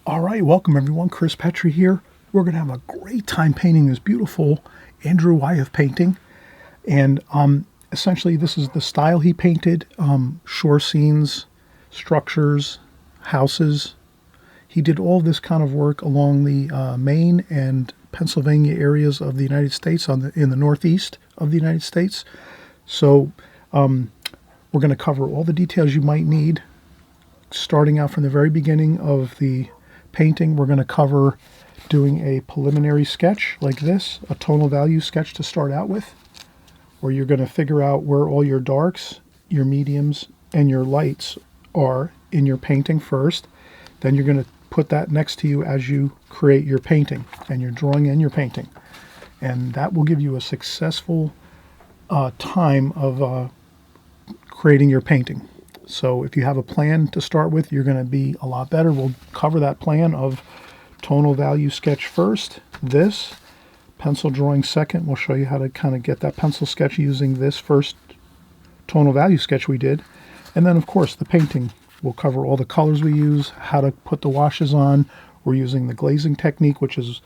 All right, welcome everyone. Chris Petri here. We're going to have a great time painting this beautiful Andrew Wyeths painting. And essentially this is the style he painted, shore scenes, structures, houses. He did all this kind of work along the Maine and Pennsylvania areas of the United States, in the Northeast of the United States. So we're going to cover all the details you might need, starting out from the very beginning of the painting. We're going to cover doing a preliminary sketch like this, a tonal value sketch to start out with, where you're going to figure out where all your darks, your mediums, and your lights are in your painting first. Then you're going to put that next to you as you create your painting and your drawing and your painting. And that will give you a successful time of creating your painting. So if you have a plan to start with, you're going to be a lot better. We'll cover that plan of tonal value sketch first, this, pencil drawing second. We'll show you how to kind of get that pencil sketch using this first tonal value sketch we did. And then, of course, the painting. We'll cover all the colors we use, how to put the washes on. We're using the glazing technique, which is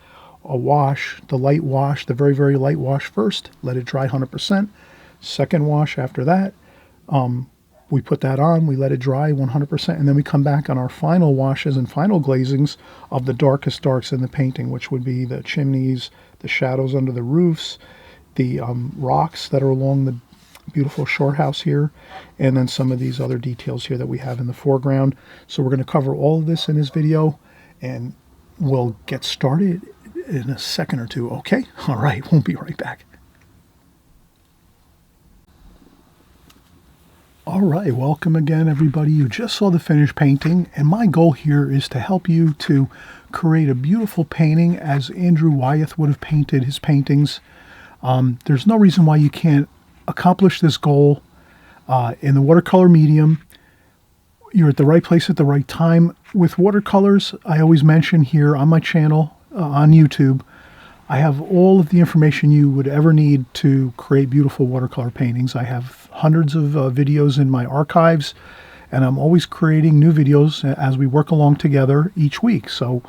a wash, the light wash, the very, very light wash first. Let it dry 100%. Second wash after that. We put that on, we let it dry 100%, and then we come back on our final washes and final glazings of the darkest darks in the painting, which would be the chimneys, the shadows under the roofs, the rocks that are along the beautiful shore house here, and then some of these other details here that we have in the foreground. So we're going to cover all of this in this video, and we'll get started in a second or two, okay? All right, we'll be right back. All right, welcome again, everybody. You just saw the finished painting, and my goal here is to help you to create a beautiful painting as Andrew Wyeths would have painted his paintings. There's no reason why you can't accomplish this goal in the watercolor medium. You're at the right place at the right time. With watercolors, I always mention here on my channel on YouTube, I have all of the information you would ever need to create beautiful watercolor paintings. I have hundreds of videos in my archives, and I'm always creating new videos as we work along together each week. So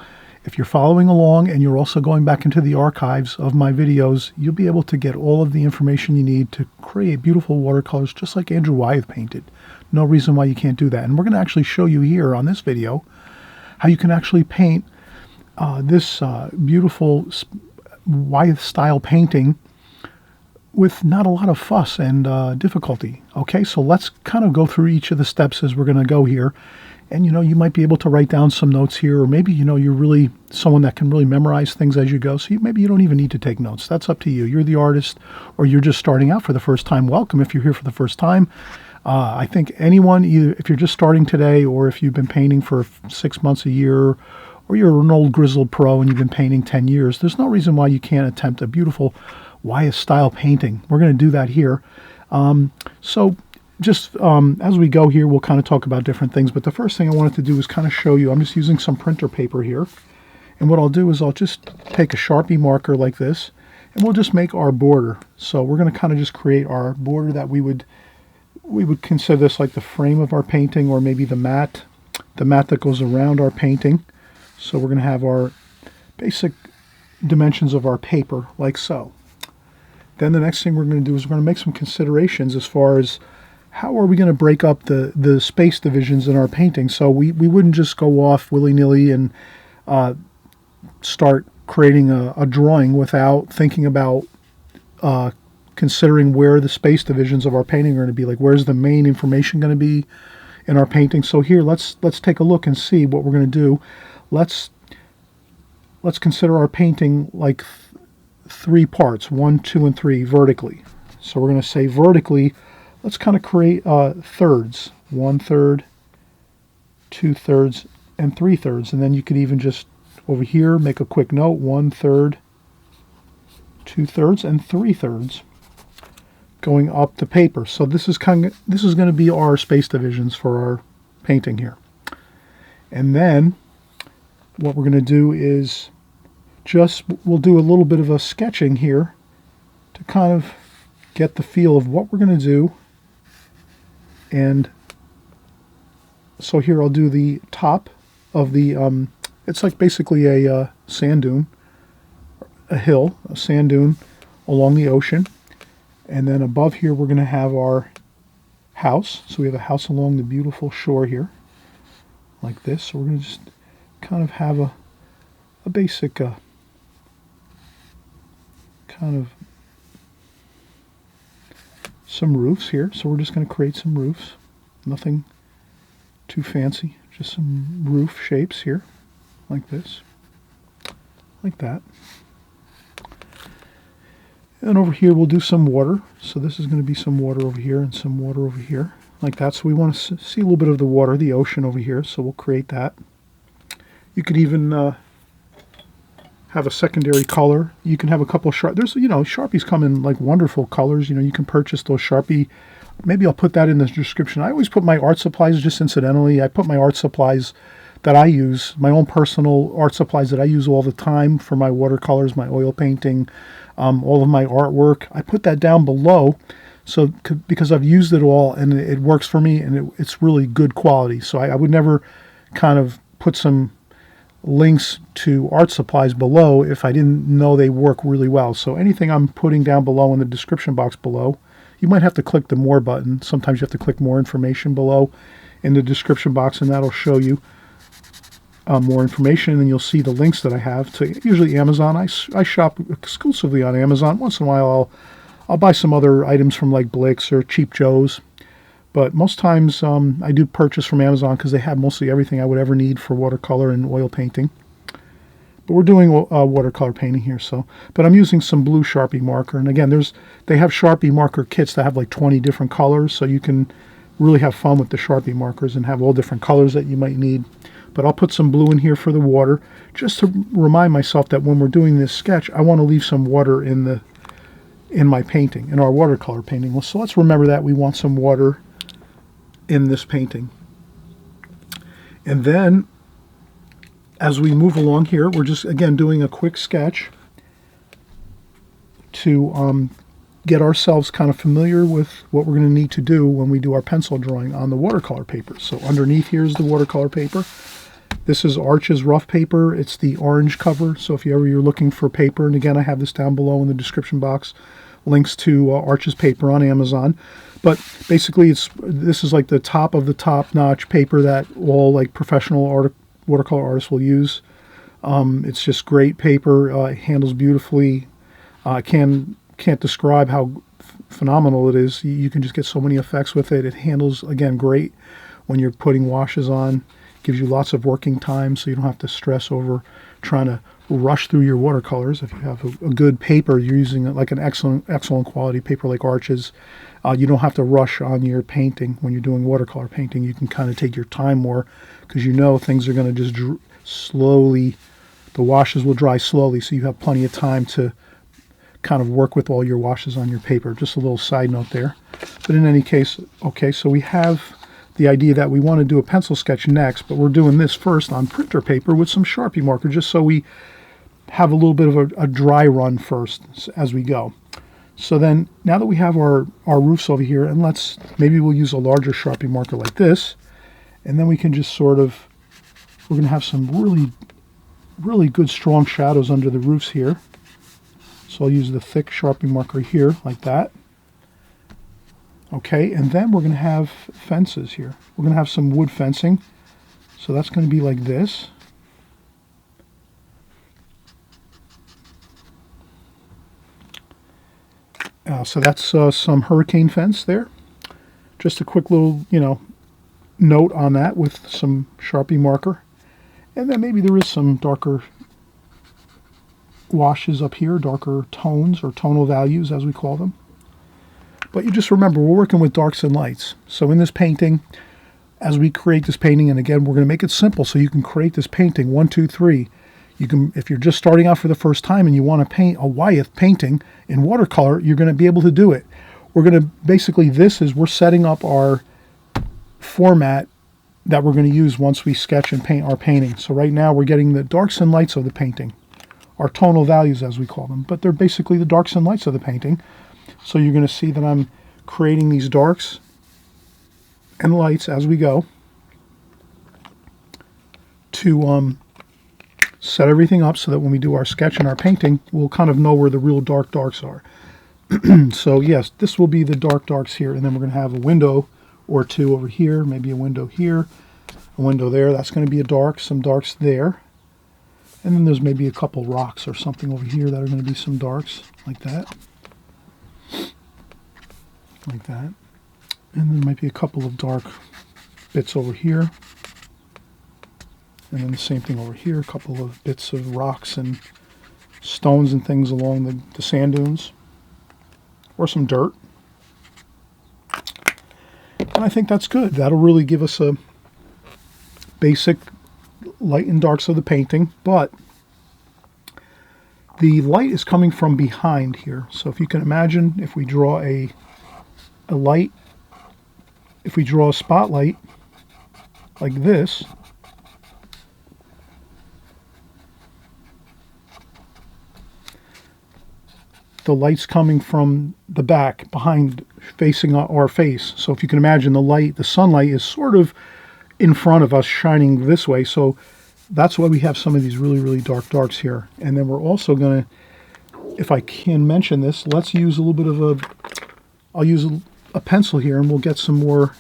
if you're following along and you're also going back into the archives of my videos, you'll be able to get all of the information you need to create beautiful watercolors just like Andrew Wyeths painted. No reason why you can't do that. And we're going to actually show you here on this video how you can actually paint this beautiful Wyeths style painting with not a lot of fuss and difficulty. Okay, so let's kind of go through each of the steps as we're going to go here. And you might be able to write down some notes here, or maybe you're really someone that can really memorize things as you go. So maybe you don't even need to take notes. That's up to you. You're the artist, or you're just starting out for the first time. Welcome if you're here for the first time. I think anyone, either if you're just starting today, or if you've been painting for 6 months, a year, or you're an old grizzled pro and you've been painting 10 years, there's no reason why you can't attempt a beautiful Wyeths style painting. We're going to do that here. So just as we go here, we'll kind of talk about different things. But the first thing I wanted to do is kind of show you, I'm just using some printer paper here. And what I'll do is I'll just take a Sharpie marker like this, and we'll just make our border. So we're going to kind of just create our border that we would consider this like the frame of our painting, or maybe the mat that goes around our painting. So we're going to have our basic dimensions of our paper like so. Then the next thing we're going to do is we're going to make some considerations as far as how are we going to break up the space divisions in our painting. So we wouldn't just go off willy-nilly and start creating a drawing without thinking about considering where the space divisions of our painting are going to be. Like, where's the main information going to be in our painting? So here, let's take a look and see what we're going to do. Let's consider our painting like three parts, 1, 2, and 3 vertically. So we're going to say vertically, let's kind of create thirds, 1/3, 2/3, and 3/3. And then you could even just over here make a quick note, 1/3, 2/3, and 3/3 going up the paper. So this is going to be our space divisions for our painting here. And then what we're going to do is we'll do a little bit of a sketching here to kind of get the feel of what we're going to do. And so here I'll do the top of the It's like basically a sand dune, a sand dune along the ocean. And then above here we're going to have our house. So we have a house along the beautiful shore here, like this. So we're going to just kind of have a basic kind of some roofs here. So we're just going to create some roofs. Nothing too fancy, just some roof shapes here, like this, like that. And over here we'll do some water. So this is going to be some water over here and some water over here, like that. So we want to see a little bit of the water, the ocean over here. So we'll create that. You could even have a secondary color. You can have a couple of there's, Sharpies come in like wonderful colors. You can purchase those Sharpie. Maybe I'll put that in the description. I always put my art supplies, just incidentally, I put my art supplies that I use, my own personal art supplies that I use all the time for my watercolors, my oil painting, all of my artwork. I put that down below because I've used it all and it works for me, and it's really good quality. So I would never kind of put some links to art supplies below if I didn't know they work really well. So anything I'm putting down below in the description box below, you might have to click the more button. Sometimes you have to click more information below in the description box, and that'll show you more information, and you'll see the links that I have to usually Amazon. I shop exclusively on Amazon. Once in a while I'll buy some other items from like Blick's or Cheap Joe's, but most times I do purchase from Amazon because they have mostly everything I would ever need for watercolor and oil painting. But we're doing watercolor painting here, but I'm using some blue Sharpie marker. And again, they have Sharpie marker kits that have like 20 different colors, so you can really have fun with the Sharpie markers and have all different colors that you might need. But I'll put some blue in here for the water, just to remind myself that when we're doing this sketch, I want to leave some water in my painting, in our watercolor painting. So let's remember that we want some water in this painting. And then as we move along here, we're just again doing a quick sketch to get ourselves kind of familiar with what we're going to need to do when we do our pencil drawing on the watercolor paper. So underneath here is the watercolor paper. This is Arch's rough paper. It's the orange cover. So if you're looking for paper, and again I have this down below in the description box, links to Arch's paper on Amazon. But basically this is like the top of the top-notch paper that all like professional watercolor artists will use. It's just great paper. It handles beautifully. I can't describe how phenomenal it is. You can just get so many effects with it. It handles, again, great when you're putting washes on. Gives you lots of working time, so you don't have to stress over trying to rush through your watercolors. If you have a good paper, you're using like an excellent quality paper like Arch's, you don't have to rush on your painting. When you're doing watercolor painting, you can kind of take your time more, because things are going to just slowly, the washes will dry slowly, so you have plenty of time to kind of work with all your washes on your paper. Just a little side note there. But in any case, okay, so we have the idea that we want to do a pencil sketch next, but we're doing this first on printer paper with some Sharpie marker, just so we have a little bit of a dry run first as we go. So then, now that we have our roofs over here, and maybe we'll use a larger Sharpie marker like this, and then we can just we're going to have some really, really good strong shadows under the roofs here. So I'll use the thick Sharpie marker here, like that. Okay, and then we're going to have fences here. We're going to have some wood fencing. So that's going to be like this. So that's some hurricane fence there. Just a quick little, note on that with some Sharpie marker. And then maybe there is some darker washes up here, darker tones or tonal values as we call them. But you just remember, we're working with darks and lights. So in this painting, as we create this painting, and again, we're going to make it simple so you can create this painting 1, 2, 3. You can, if you're just starting out for the first time and you want to paint a Wyeths painting in watercolor, you're going to be able to do it. We're going to basically, we're setting up our format that we're going to use once we sketch and paint our painting. So right now we're getting the darks and lights of the painting, our tonal values as we call them, but they're basically the darks and lights of the painting. So you're going to see that I'm creating these darks and lights as we go to set everything up so that when we do our sketch and our painting, we'll kind of know where the real darks are. So yes, this will be the darks here, and then we're going to have a window or two over here, maybe a window here, a window there. That's going to be a dark, some darks there. And then there's maybe a couple rocks or something over here that are going to be some darks, like that. Like that. And then might be a couple of dark bits over here. And then the same thing over here, a couple of bits of rocks and stones and things along the sand dunes. Or some dirt. And I think that's good. That'll really give us a basic light and darks of the painting, but the light is coming from behind here. So if you can imagine, if we draw a light, if we draw a spotlight like this, the light's coming from the back, behind, facing our face. So if you can imagine, the light, the sunlight is sort of in front of us, shining this way. So that's why we have some of these really, really darks here. And then we're also going to, if I can mention this, let's use a little bit of I'll use a pencil here, and we'll get some more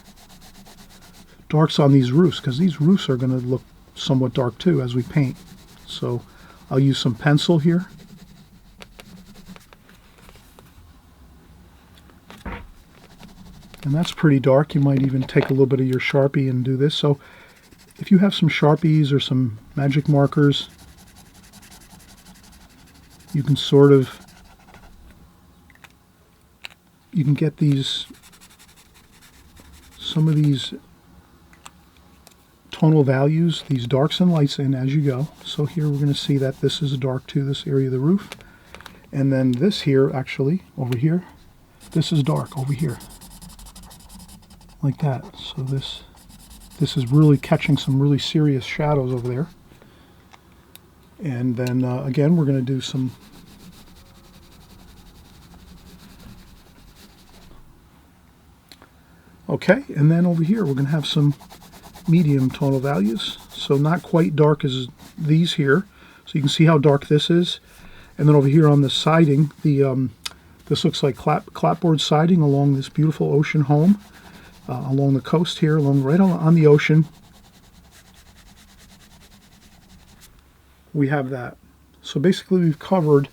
darks on these roofs, because these roofs are going to look somewhat dark too as we paint. So I'll use some pencil here. And that's pretty dark. You might even take a little bit of your Sharpie and do this. So if you have some Sharpies or some magic markers, you can sort of, you can get these, some of these tonal values, these darks and lights in as you go. So here we're going to see that this is a dark too, this area of the roof. And then this here, actually, over here, this is dark over here. Like that. So this is really catching some really serious shadows over there. And then again, we're going to do some okay, and then over here we're going to have some medium tonal values. So not quite dark as these here. So you can see how dark this is. And then over here on the siding, this looks like clapboard siding along this beautiful ocean home. Along the coast here, right on the ocean. We have that. So basically we've covered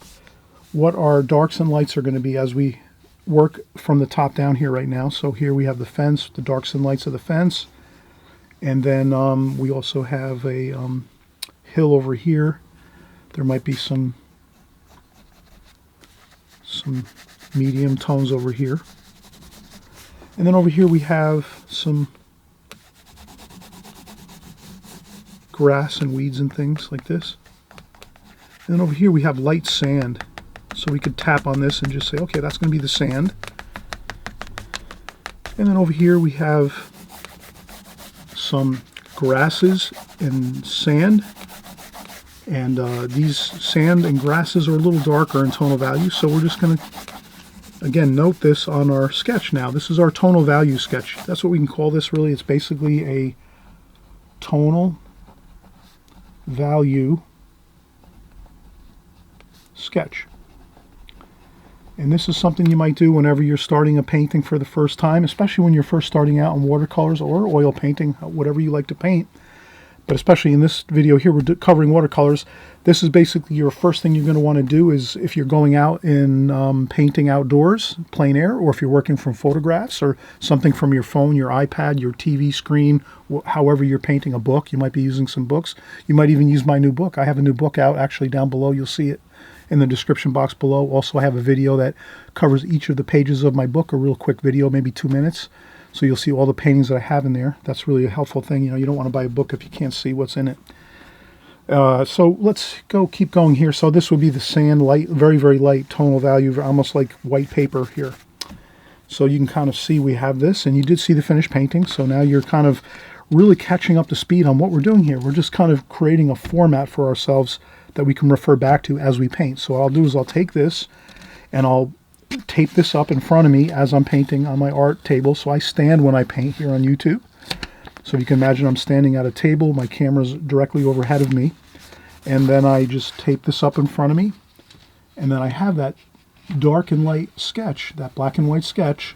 what our darks and lights are going to be as we work from the top down here right now. So here we have the fence, the darks and lights of the fence. And then we also have a hill over here. There might be some medium tones over here. And then over here we have some grass and weeds and things like this. And then over here we have light sand. So we could tap on this and just say, okay, that's going to be the sand. And then over here we have some grasses and sand. And these sand and grasses are a little darker in tonal value. So we're just going to, again, note this on our sketch now. This is our tonal value sketch. That's what we can call this, really. It's basically a tonal value sketch. And this is something you might do whenever you're starting a painting for the first time, especially when you're first starting out in watercolors or oil painting, whatever you like to paint. But especially in this video here, we're covering watercolors. This is basically your first thing you're going to want to do is if you're going out in painting outdoors, plein air, or if you're working from photographs or something from your phone, your iPad, your TV screen, however you're painting a book. You might be using some books. You might even use my new book. I have a new book out actually down below. You'll see it in the description box below. Also, I have a video that covers each of the pages of my book, a real quick video, maybe 2 minutes. So you'll see all the paintings that I have in there. That's really a helpful thing. You know, you don't want to buy a book if you can't see what's in it. So let's keep going here. So this would be the sand, light, very, very light tonal value, almost like white paper here. So you can kind of see we have this, and you did see the finished painting. So now you're kind of really catching up to speed on what we're doing here. We're just kind of creating a format for ourselves that we can refer back to as we paint. So what I'll do is I'll take this and I'll tape this up in front of me as I'm painting on my art table. So I stand when I paint here on YouTube. So you can imagine I'm standing at a table, my camera's directly overhead of me. And then I just tape this up in front of me. And then I have that dark and light sketch, that black and white sketch,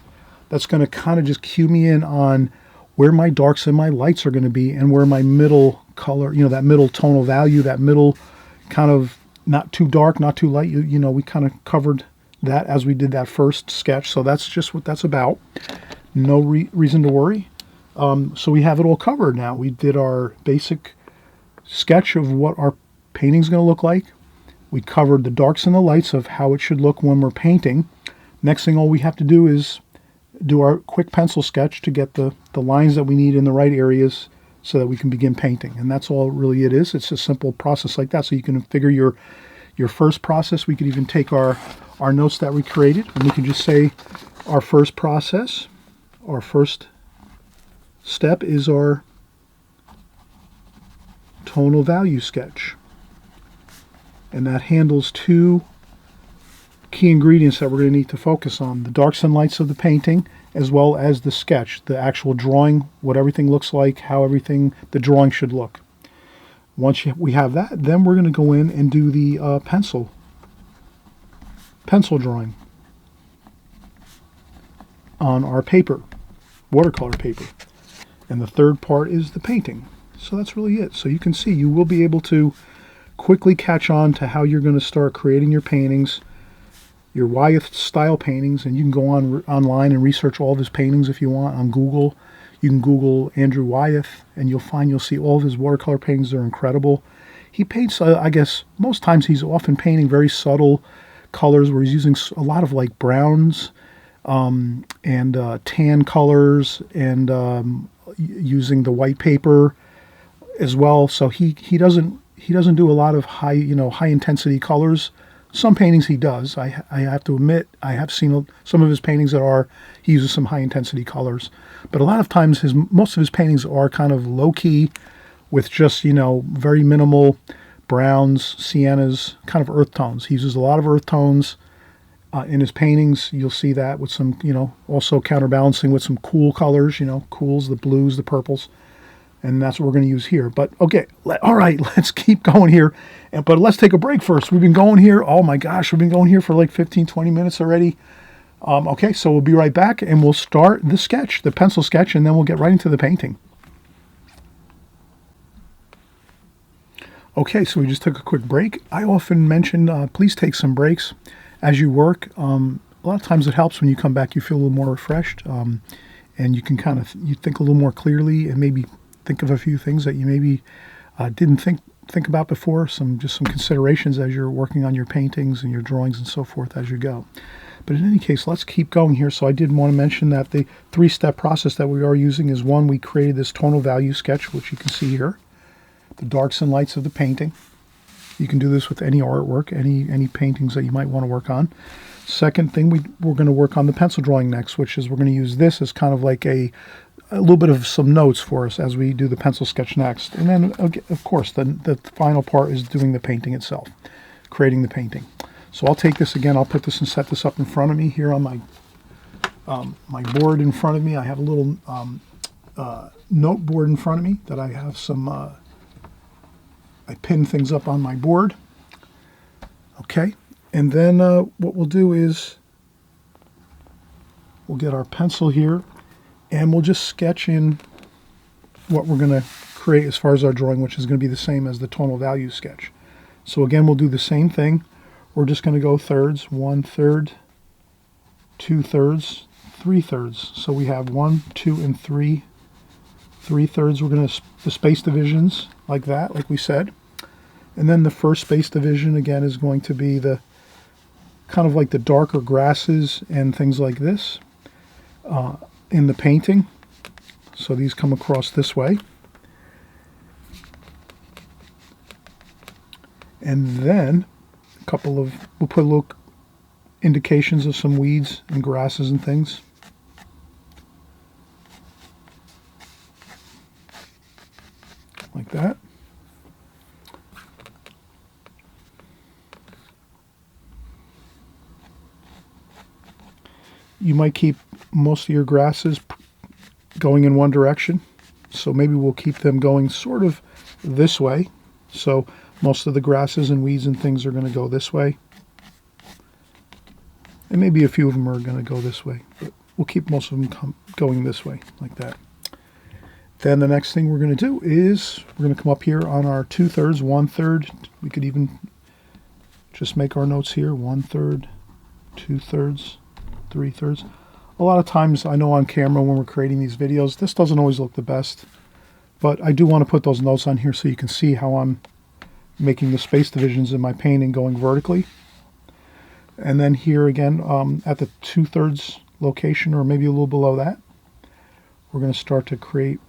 that's going to kind of just cue me in on where my darks and my lights are going to be, and where my middle color, that middle tonal value, that middle kind of not too dark, not too light. We kind of covered that as we did that first sketch. So that's just what that's about. No reason to worry. So we have it all covered now. We did our basic sketch of what our painting's going to look like. We covered the darks and the lights of how it should look when we're painting. Next thing, all we have to do is do our quick pencil sketch to get the lines that we need in the right areas so that we can begin painting. And that's all really it is. It's a simple process like that. So you can figure your first process. We could even take our notes that we created, and we can just say our first process, our first step is our tonal value sketch. And that handles two key ingredients that we're going to need to focus on: the darks and lights of the painting, as well as the sketch, the actual drawing, what everything looks like, how the drawing should look. Once we have that, then we're going to go in and do the pencil drawing on our paper, watercolor paper. And the third part is the painting. So that's really it. So you can see, you will be able to quickly catch on to how you're going to start creating your paintings, your Wyeths style paintings. And you can go online and research all of his paintings if you want on Google. You can Google Andrew Wyeths, and you'll see all of his watercolor paintings. They're incredible. He paints, I guess, most times he's often painting very subtle colors where he's using a lot of like browns and tan colors, and using the white paper as well. So he doesn't do a lot of high intensity colors. Some paintings he does. I have to admit, I have seen some of his paintings he uses some high intensity colors, but a lot of times most of his paintings are kind of low key, with just very minimal browns, siennas, kind of earth tones. He uses a lot of earth tones in his paintings. You'll see that with some also counterbalancing with some cool colors, cools, the blues, the purples. And that's what we're going to use here. But okay, all right, let's keep going here. But let's take a break first. We've been going here, oh my gosh, we've been going here for like 15, 20 minutes already. Okay, so we'll be right back, and we'll start the sketch, the pencil sketch, and then we'll get right into the painting. Okay, so we just took a quick break. I often mention, please take some breaks as you work. A lot of times it helps when you come back, you feel a little more refreshed, and you can you think a little more clearly, and maybe think of a few things that you maybe didn't think about before, some considerations as you're working on your paintings and your drawings and so forth as you go. But in any case, let's keep going here. So I did want to mention that the 3-step process that we are using is, one, we created this tonal value sketch, which you can see here, the darks and lights of the painting. You can do this with any artwork, any paintings that you might want to work on. Second thing, we're going to work on the pencil drawing next, which is we're going to use this as kind of like a little bit of some notes for us as we do the pencil sketch next. And then, of course, the final part is doing the painting itself, creating the painting. So I'll take this again, I'll put this and set this up in front of me here on my board in front of me. I have a little note board in front of me that I have some, I pin things up on my board. Okay, and then what we'll do is we'll get our pencil here, and we'll just sketch in what we're going to create as far as our drawing, which is going to be the same as the tonal value sketch. So again, we'll do the same thing. We're just going to go thirds, 1/3, 2/3, 3/3. So we have 1, 2, and 3 3/3. We're going to the space divisions like that, like we said. And then the first space division again is going to be the kind of like the darker grasses and things like this in the painting. So these come across this way. And then we'll put little indications of some weeds and grasses and things. Like that. You might keep most of your grasses going in one direction. So maybe we'll keep them going sort of this way. So Most of the grasses and weeds and things are going to go this way. And maybe a few of them are going to go this way. But we'll keep most of them going this way, like that. Then the next thing we're going to do is we're going to come up here on our 2/3, 1/3. We could even just make our notes here. 1/3, 2/3, 3/3. A lot of times I know on camera when we're creating these videos, this doesn't always look the best. But I do want to put those notes on here so you can see how I'm making the space divisions in my painting going vertically. And then here again at the 2/3 location, or maybe a little below that, we're going to start to create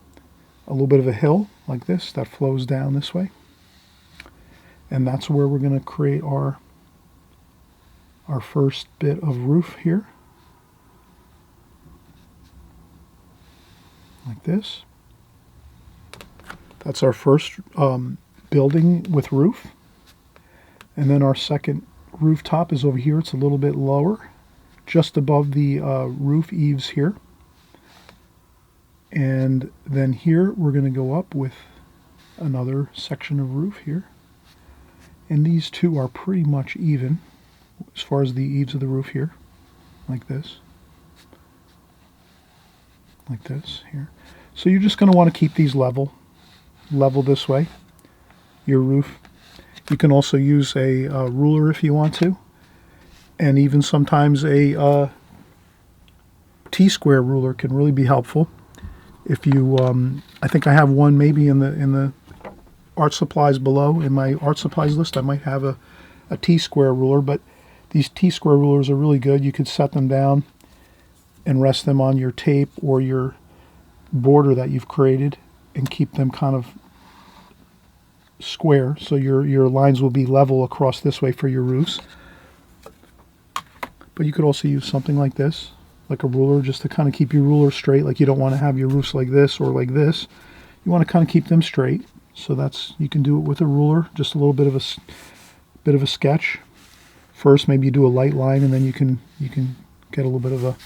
a little bit of a hill like this that flows down this way. And that's where we're going to create our first bit of roof here. Like this. That's our first building with roof. And then our second rooftop is over here. It's a little bit lower, just above the roof eaves here. And then here we're going to go up with another section of roof here. And these two are pretty much even as far as the eaves of the roof here, like this. Like this here. So you're just going to want to keep these level this way, your roof. You can also use a ruler if you want to, and even sometimes a T-square ruler can really be helpful. If you, I think I have one maybe in the art supplies below. In my art supplies list, I might have a T-square ruler, but these T-square rulers are really good. You could set them down and rest them on your tape or your border that you've created and keep them kind of square, so your lines will be level across this way for your roofs. But you could also use something like this, like a ruler, just to kind of keep your ruler straight. Like you don't want to have your roofs like this or like this. You want to kind of keep them straight. So that's, you can do it with a ruler, just a little bit of a sketch. First, maybe you do a light line, and then you can get a little bit of a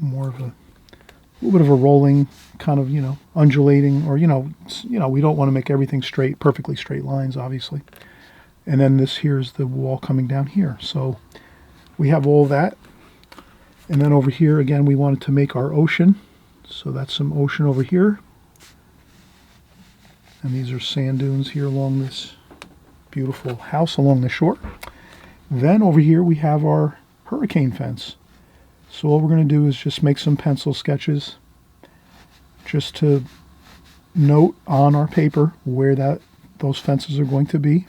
more of a little bit of a rolling kind of, undulating, or we don't want to make everything straight, perfectly straight lines, obviously. And then this here's the wall coming down here. So we have all that. And then over here again, we wanted to make our ocean. So that's some ocean over here. And these are sand dunes here along this beautiful house along the shore. Then over here we have our hurricane fence. So all we're going to do is just make some pencil sketches just to note on our paper where those fences are going to be.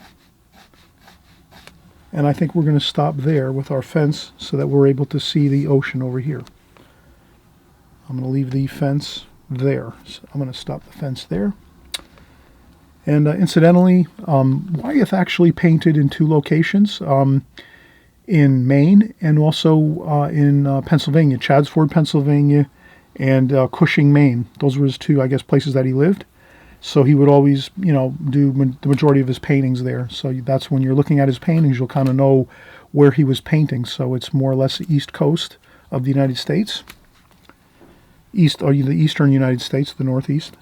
And I think we're going to stop there with our fence so that we're able to see the ocean over here. I'm going to leave the fence there. So I'm going to stop the fence there. And incidentally, Wyeth actually painted in two locations. In Maine and also in Pennsylvania, Chaddsford, Pennsylvania, and Cushing, Maine. Those were his two, I guess, places that he lived. So he would always, do the majority of his paintings there. So that's when you're looking at his paintings, you'll kind of know where he was painting. So it's more or less the East Coast of the United States. The Eastern United States, the Northeast.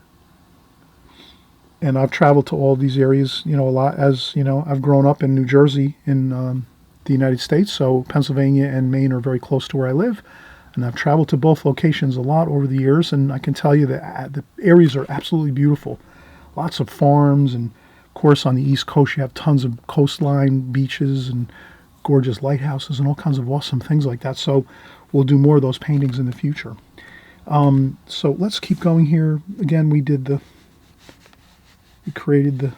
And I've traveled to all these areas, a lot, as, I've grown up in New Jersey in the United States, so Pennsylvania and Maine are very close to where I live, and I've traveled to both locations a lot over the years, and I can tell you that the areas are absolutely beautiful. Lots of farms, and of course on the East Coast you have tons of coastline, beaches, and gorgeous lighthouses, and all kinds of awesome things like that. So we'll do more of those paintings in the future. So let's keep going here. Again, we created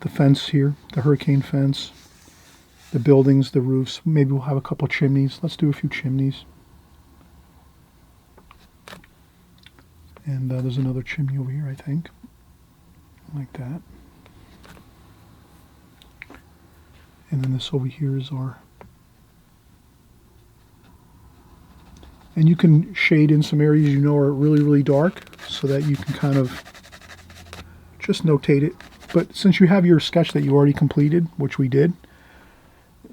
the fence here, the hurricane fence. The buildings, the roofs. Maybe we'll have a couple chimneys. Let's do a few chimneys. And there's another chimney over here, I think. Like that. And then this over here is our... And you can shade in some areas are really, really dark so that you can kind of just notate it. But since you have your sketch that you already completed, which we did,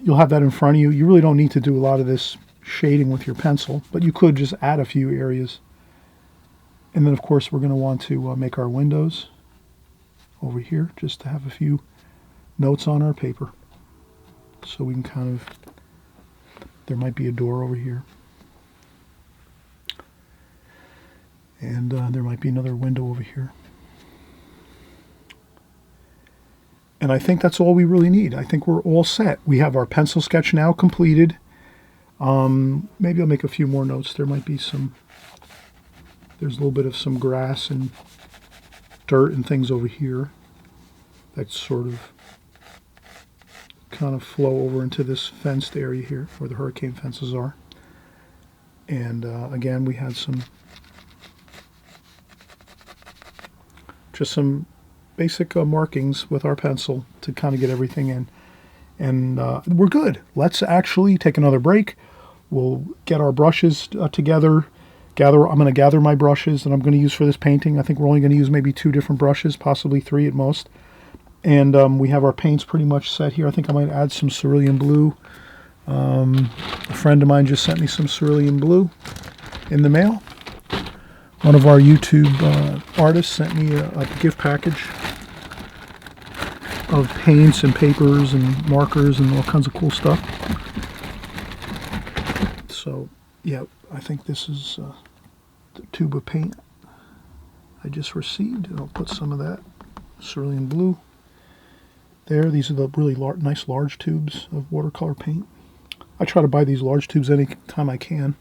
you'll have that in front of you. You really don't need to do a lot of this shading with your pencil, but you could just add a few areas And then, of course, we're going to want to make our windows over here, just to have a few notes on our paper. So we can kind of, there might be a door over here. And there might be another window over here. And I think that's all we really need. I think we're all set. We have our pencil sketch now completed. Maybe I'll make a few more notes. There might be some, there's a little bit of some grass and dirt and things over here that sort of kind of flow over into this fenced area here where the hurricane fences are. And again, we had some, just some basic markings with our pencil to kind of get everything in. And we're good. Let's actually take another break. We'll get our brushes together. I'm going to gather my brushes that I'm going to use for this painting. I think we're only going to use maybe 2 different brushes, possibly 3 at most. And we have our paints pretty much set here. I think I might add some cerulean blue. A friend of mine just sent me some cerulean blue in the mail. One of our YouTube artists sent me a gift package of paints and papers and markers and all kinds of cool stuff. So, yeah, I think this is the tube of paint I just received. And I'll put some of that cerulean blue there. These are the really nice large tubes of watercolor paint. I try to buy these large tubes any time I can.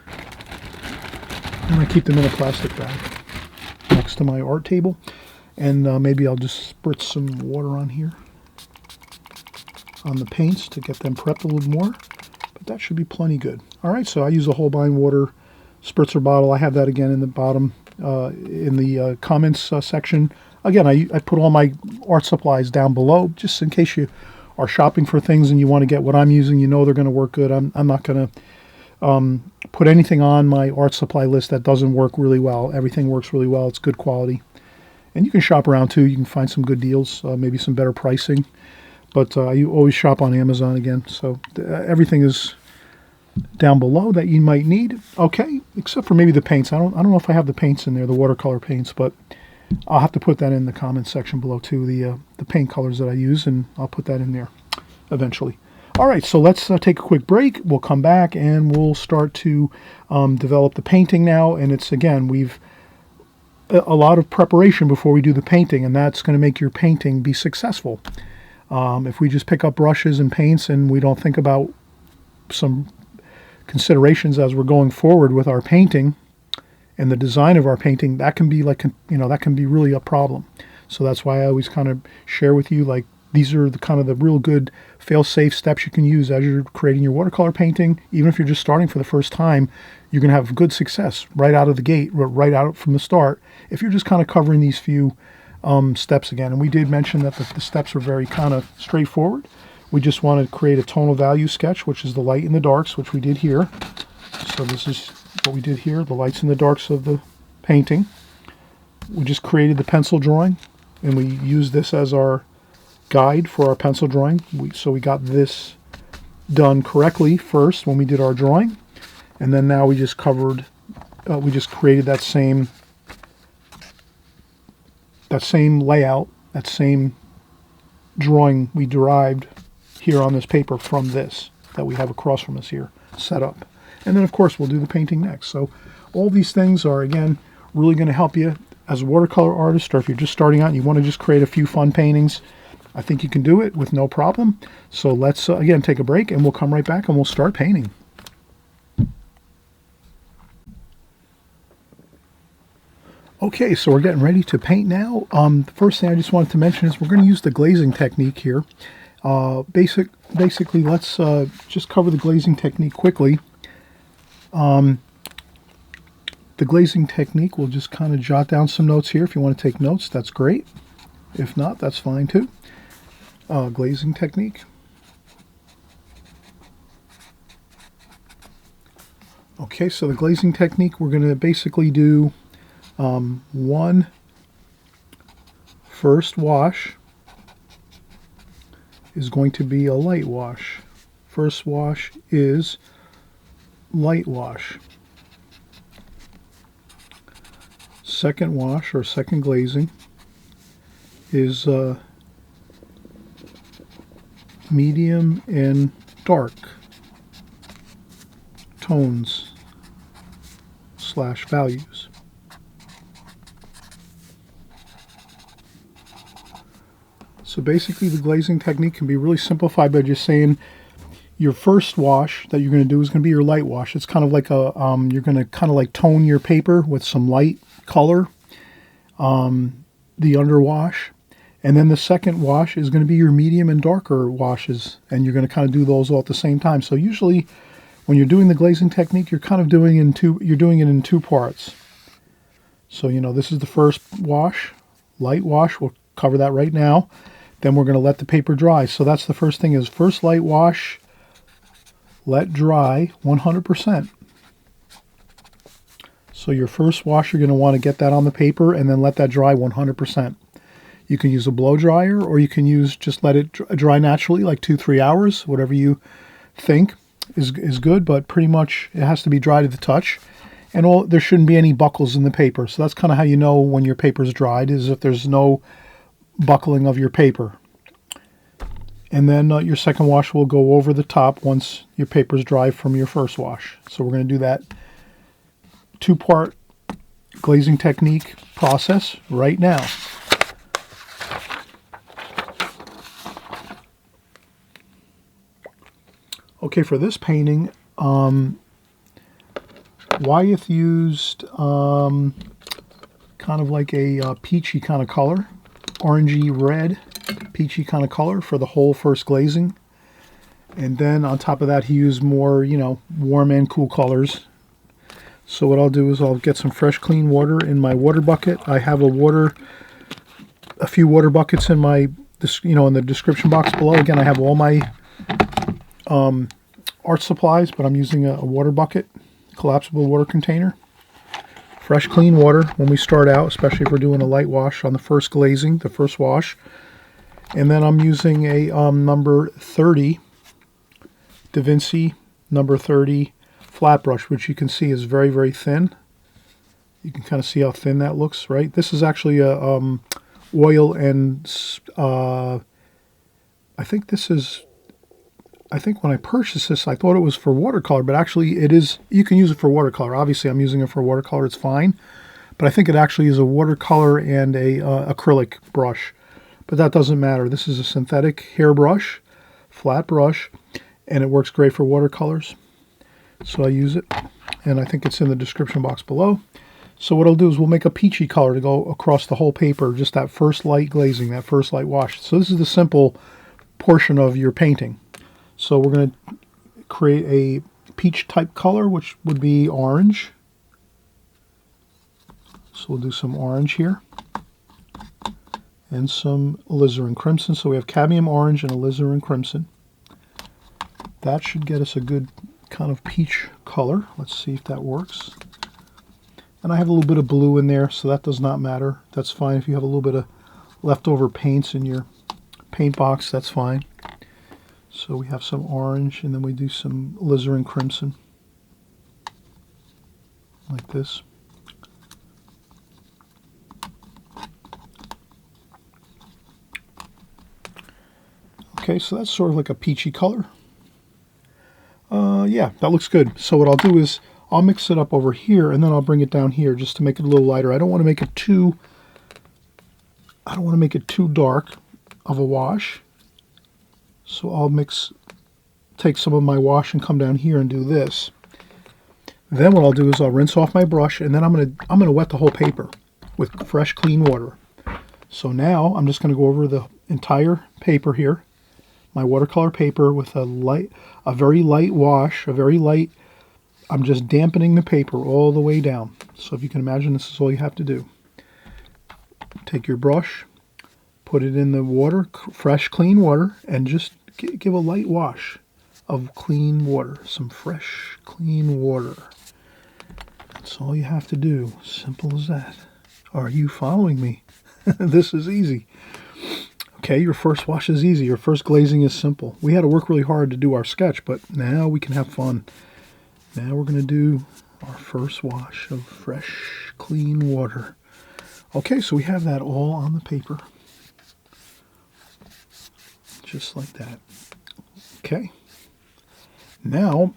And I keep them in a plastic bag next to my art table. And maybe I'll just spritz some water on here on the paints to get them prepped a little more. But that should be plenty good. All right, so I use a Holbein water spritzer bottle. I have that again in the bottom, in the comments section. Again, I put all my art supplies down below, just in case you are shopping for things and you want to get what I'm using. You know they're going to work good. I'm not going to put anything on my art supply list that doesn't work really well. Everything works really well. It's good quality. And you can shop around too. You can find some good deals, maybe some better pricing. But you always shop on Amazon again. So everything is down below that you might need. Okay, except for maybe the paints. I don't know if I have the paints in there, the watercolor paints, but I'll have to put that in the comments section below too, the paint colors that I use, and I'll put that in there eventually. All right, so let's take a quick break. We'll come back and we'll start to develop the painting now. And it's, again, we've a lot of preparation before we do the painting, and that's going to make your painting be successful. If we just pick up brushes and paints and we don't think about some considerations as we're going forward with our painting and the design of our painting, that can be like, that can be really a problem. So that's why I always kind of share with you, like, these are the kind of the real good fail-safe steps you can use as you're creating your watercolor painting. Even if you're just starting for the first time, you're going to have good success right out of the gate, right out from the start, if you're just kind of covering these few steps again. And we did mention that the steps were very kind of straightforward. We just want to create a tonal value sketch, which is the light and the darks, which we did here. So this is what we did here, the lights and the darks of the painting. We just created the pencil drawing, and we used this as our guide for our pencil drawing. So we got this done correctly first when we did our drawing, and then now we just covered, we just created that same layout, that same drawing we derived here on this paper from this that we have across from us here set up. And then of course we'll do the painting next. So all these things are, again, really going to help you as a watercolor artist, or if you're just starting out and you want to just create a few fun paintings. I think you can do it with no problem. So let's, again, take a break, and we'll come right back and we'll start painting. Okay, so we're getting ready to paint now. The first thing I just wanted to mention is we're going to use the glazing technique here. Basically, let's just cover the glazing technique quickly. The glazing technique, we'll just kind of jot down some notes here. If you want to take notes, that's great. If not, that's fine too. Glazing technique. Okay, so the glazing technique, we're going to basically do one first wash is going to be a light wash. First wash is light wash. second wash or second glazing is medium and dark tones / values. So basically the glazing technique can be really simplified by just saying your first wash that you're going to do is going to be your light wash. It's kind of like a, you're going to kind of like tone your paper with some light color, the underwash. And then the second wash is going to be your medium and darker washes, and you're going to kind of do those all at the same time. So usually when you're doing the glazing technique, you're kind of doing it in two parts. So, this is the first wash, light wash. We'll cover that right now. Then we're going to let the paper dry. So that's the first thing is first light wash, let dry 100%. So your first wash, you're going to want to get that on the paper and then let that dry 100%. You can use a blow dryer, or you can just let it dry naturally, like 2-3 hours, whatever you think is good, but pretty much it has to be dry to the touch. And there shouldn't be any buckles in the paper. So that's kind of how you know when your paper's dried, is if there's no buckling of your paper. And then your second wash will go over the top once your paper's dry from your first wash. So we're going to do that two-part glazing technique process right now. Okay, for this painting, Wyeth used kind of like a peachy kind of color, orangey red, peachy kind of color for the whole first glazing. And then on top of that, he used more, warm and cool colors. So what I'll do is I'll get some fresh, clean water in my water bucket. I have a few water buckets in my, in the description box below. Again, I have all my art supplies, but I'm using a water bucket, collapsible water container. Fresh, clean water when we start out, especially if we're doing a light wash on the first glazing, the first wash. And then I'm using a number 30, Da Vinci number 30 flat brush, which you can see is very, very thin. You can kind of see how thin that looks, right? This is actually a oil and I think when I purchased this, I thought it was for watercolor, but actually it is. You can use it for watercolor. Obviously, I'm using it for watercolor. It's fine. But I think it actually is a watercolor and a acrylic brush. But that doesn't matter. This is a synthetic hair brush, flat brush, and it works great for watercolors. So I use it, and I think it's in the description box below. So what I'll do is we'll make a peachy color to go across the whole paper, just that first light glazing, that first light wash. So this is the simple portion of your painting. So we're going to create a peach type color, which would be orange. So we'll do some orange here. And some alizarin crimson. So we have cadmium orange and alizarin crimson. That should get us a good kind of peach color. Let's see if that works. And I have a little bit of blue in there, so that does not matter. That's fine. If you have a little bit of leftover paints in your paint box, that's fine. So we have some orange, and then we do some alizarin crimson, like this. Okay, so that's sort of like a peachy color. Yeah, that looks good. So what I'll do is I'll mix it up over here, and then I'll bring it down here just to make it a little lighter. I don't want to make it too dark of a wash. So I'll take some of my wash and come down here and do this. Then what I'll do is I'll rinse off my brush, and then I'm gonna wet the whole paper with fresh, clean water. So now I'm just gonna go over the entire paper here, my watercolor paper, with a very light wash, I'm just dampening the paper all the way down. So if you can imagine, this is all you have to do. Take your brush, put it in the water, fresh, clean water, and just give a light wash of clean water, some fresh, clean water. That's all you have to do. Simple as that. Are you following me? This is easy. Okay, your first wash is easy. Your first glazing is simple. We had to work really hard to do our sketch, but now we can have fun. Now we're going to do our first wash of fresh, clean water. Okay, so we have that all on the paper. Just like that. Okay. Now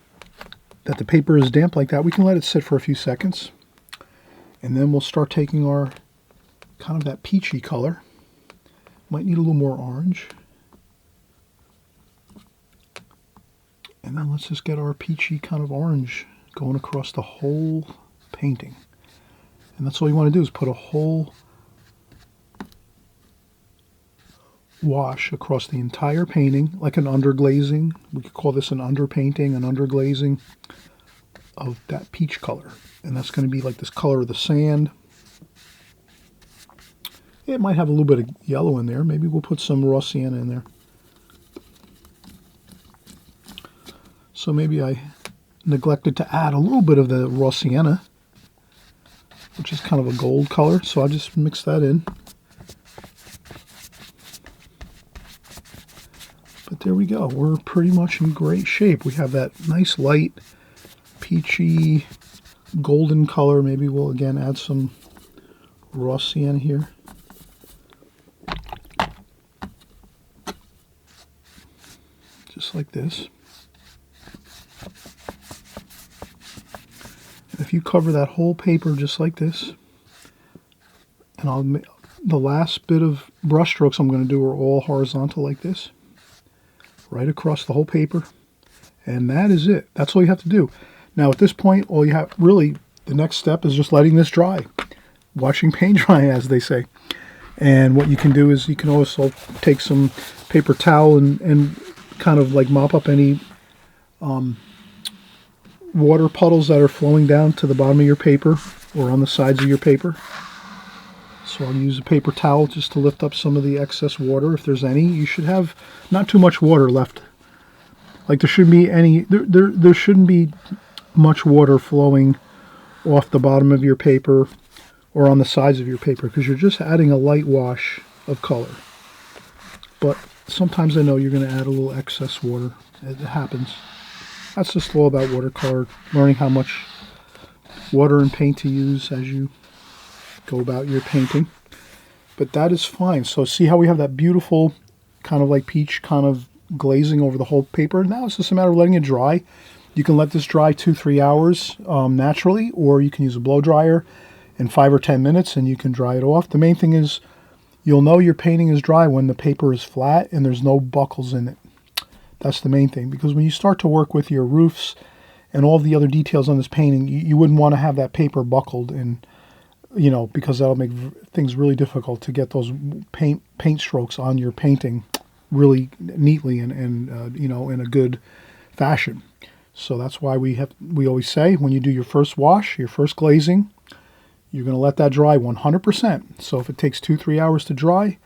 that the paper is damp like that, we can let it sit for a few seconds. And then we'll start taking our kind of that peachy color. Might need a little more orange. And then let's just get our peachy kind of orange going across the whole painting. And that's all you want to do is put a whole wash across the entire painting, like an underglazing. We could call this an underpainting, an underglazing of that peach color. And that's going to be like this color of the sand. It might have a little bit of yellow in there. Maybe we'll put some raw sienna in there. So maybe I neglected to add a little bit of the raw sienna, which is kind of a gold color. So I'll just mix that in. But there we go. We're pretty much in great shape. We have that nice light, peachy, golden color. Maybe we'll again add some raw sienna here. Just like this. And if you cover that whole paper just like this, and the last bit of brush strokes I'm going to do are all horizontal like this, right across the whole paper. And that is it. That's all you have to do. Now at this point, all you have really, the next step is just letting this dry. Watching paint dry, as they say. And what you can do is you can also take some paper towel and kind of like mop up any water puddles that are flowing down to the bottom of your paper or on the sides of your paper. So I'll use a paper towel just to lift up some of the excess water. If there's any, you should have not too much water left. Like there shouldn't be any, there shouldn't be much water flowing off the bottom of your paper or on the sides of your paper because you're just adding a light wash of color. But sometimes I know you're going to add a little excess water. It happens. That's just all about watercolor, learning how much water and paint to use as you go about your painting. But that is fine. So see how we have that beautiful kind of like peach kind of glazing over the whole paper? Now it's just a matter of letting it dry. You can let this dry 2-3 hours naturally, or you can use a blow dryer in 5 or 10 minutes and you can dry it off. The main thing is you'll know your painting is dry when the paper is flat and there's no buckles in it. That's the main thing, because when you start to work with your roofs and all the other details on this painting, you wouldn't want to have that paper buckled, and you know, because that'll make things really difficult to get those paint strokes on your painting really neatly and you know, in a good fashion. So that's why we always say when you do your first wash, your first glazing, you're going to let that dry 100%. So if it takes 2-3 hours to dry,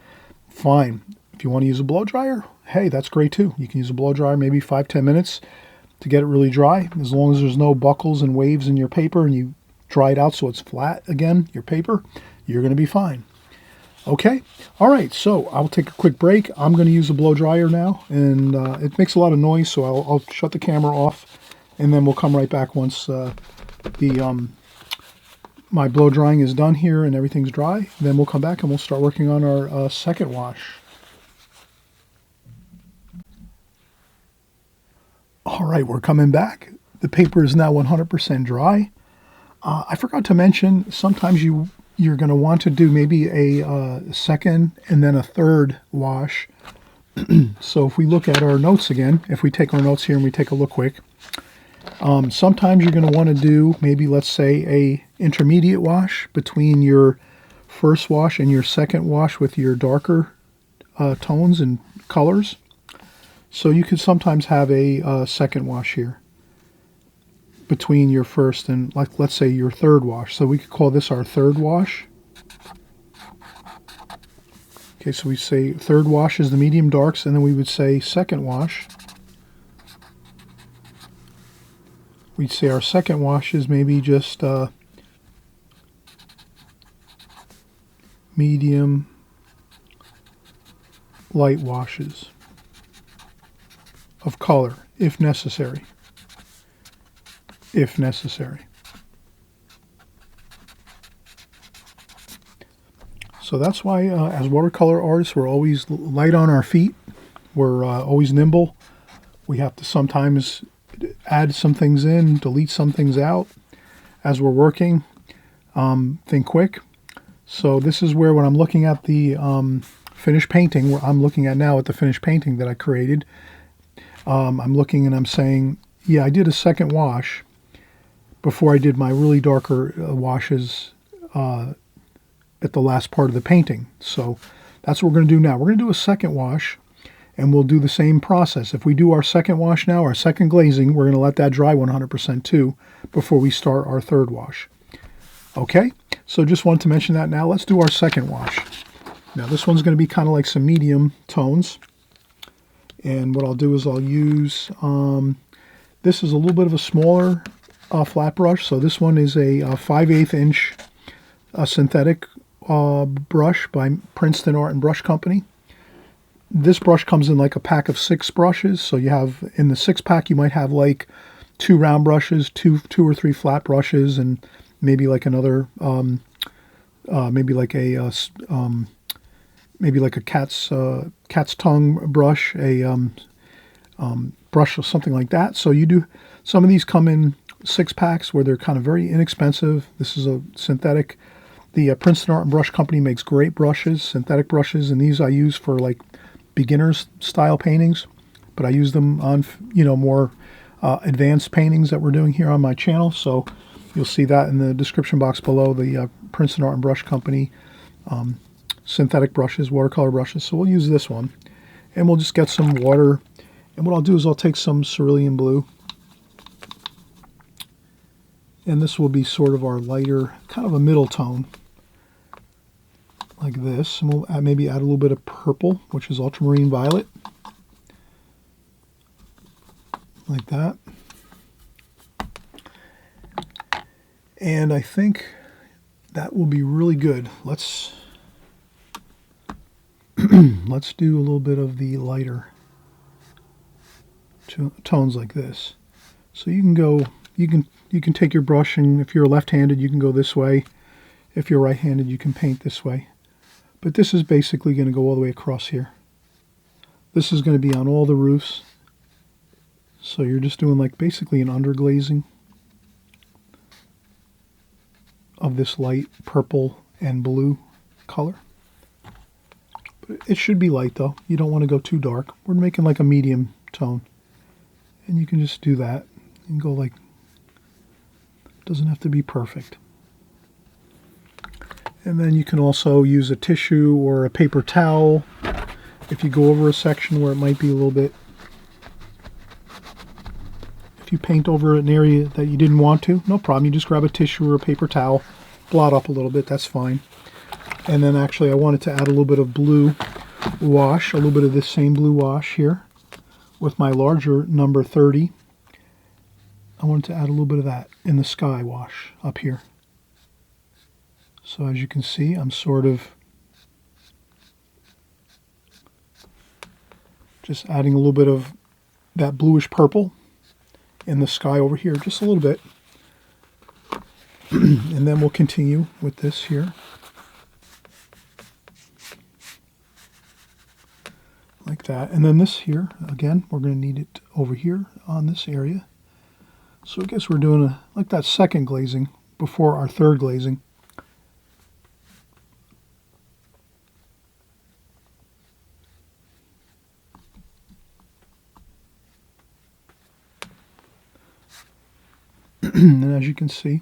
fine. If you want to use a blow dryer, hey, that's great too. You can use a blow dryer maybe 5-10 minutes to get it really dry. As long as there's no buckles and waves in your paper and you dry it out so it's flat again, your paper, you're going to be fine. Okay, all right, so I'll take a quick break. I'm going to use a blow dryer now, and it makes a lot of noise, so I'll shut the camera off, and then we'll come right back once my blow drying is done here and everything's dry. Then we'll come back and we'll start working on our second wash. All right, we're coming back. The paper is now 100% dry. I forgot to mention, sometimes you're going to want to do maybe a second and then a third wash. So if we look at our notes again, if we take our notes here and we take a look quick, sometimes you're going to want to do maybe, let's say, a intermediate wash between your first wash and your second wash with your darker tones and colors. So you could sometimes have a second wash here between your first and, like, let's say your third wash. So we could call this our third wash. Okay, so we say third wash is the medium darks, and then we would say second wash. We'd say our second wash is maybe just medium light washes of color, if necessary. If necessary. So that's why as watercolor artists, we're always light on our feet. We're always nimble. We have to sometimes add some things in, delete some things out as we're working. Think quick. So this is where when I'm looking at the finished painting, where I'm looking at now at the finished painting that I created, I'm looking and I'm saying, yeah, I did a second wash before I did my really darker washes at the last part of the painting. So that's what we're going to do now. We're going to do a second wash, and we'll do the same process. If we do our second wash now, our second glazing, we're going to let that dry 100% too before we start our third wash. Okay, so just wanted to mention that now. Let's do our second wash. Now this one's going to be kind of like some medium tones. And what I'll do is I'll use, this is a little bit of a smaller flat brush. So this one is a 5/8 inch synthetic brush by Princeton Art and Brush Company. This brush comes in like a pack of 6 brushes. So you have, in the 6-pack, you might have like 2 round brushes, two or 3 flat brushes, and maybe like another, maybe like a cat's tongue brush, a brush or something like that. So you do, some of these come in 6-packs where they're kind of very inexpensive. This is a synthetic. The Princeton Art and Brush Company makes great brushes, synthetic brushes, and these I use for like beginners style paintings, but I use them on, you know, more advanced paintings that we're doing here on my channel. So you'll see that in the description box below, the Princeton Art and Brush Company synthetic brushes, watercolor brushes. So we'll use this one, and we'll just get some water. And what I'll do is I'll take some cerulean blue, and this will be sort of our lighter, kind of a middle tone, like this. And we'll maybe add a little bit of purple, which is ultramarine violet, like that. And I think that will be really good. Let's let's do a little bit of the lighter tones like this. So you can go, you can take your brush, and if you're left-handed, you can go this way. If you're right-handed, you can paint this way. But this is basically going to go all the way across here. This is going to be on all the roofs. So you're just doing like basically an underglazing of this light purple and blue color. But it should be light though. You don't want to go too dark. We're making like a medium tone. And you can just do that and go like, it doesn't have to be perfect. And then you can also use a tissue or a paper towel if you go over a section where it might be a little bit, if you paint over an area that you didn't want to, no problem. You just grab a tissue or a paper towel, blot up a little bit, that's fine. And then actually I wanted to add a little bit of blue wash, a little bit of this same blue wash here with my larger number 30. I wanted to add a little bit of that in the sky wash up here. So as you can see, I'm sort of just adding a little bit of that bluish purple in the sky over here, just a little bit. And then we'll continue with this here. Like that. And then this here, again, we're going to need it over here on this area. So I guess we're doing like that second glazing before our third glazing. And as you can see,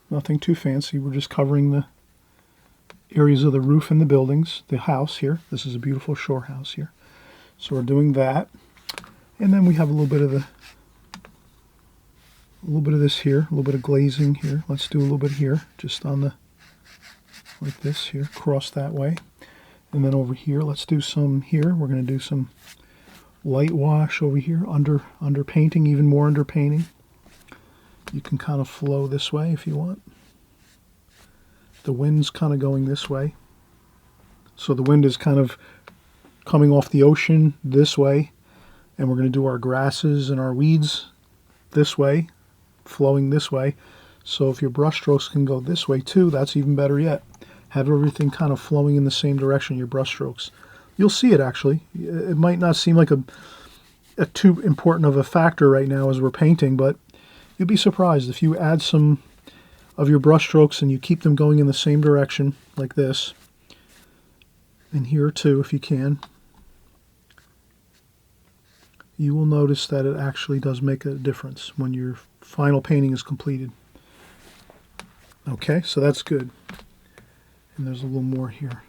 nothing too fancy. We're just covering the areas of the roof and the buildings, the house here. This is a beautiful shore house here. So we're doing that. And then we have a little bit of this here, a little bit of glazing here. Let's do a little bit here, just on the, like this here, cross that way. And then over here, let's do some here. We're going to do some light wash over here, under painting, even more under painting. You can kind of flow this way if you want. The wind's kind of going this way. So the wind is kind of coming off the ocean this way. And we're going to do our grasses and our weeds this way, flowing this way. So if your brush strokes can go this way too, that's even better yet. Have everything kind of flowing in the same direction, your brush strokes. You'll see it actually. It might not seem like a too important of a factor right now as we're painting, but you'll be surprised if you add some of your brush strokes and you keep them going in the same direction like this. And here too, if you can. You will notice that it actually does make a difference when your final painting is completed. Okay, so that's good. And there's a little more here.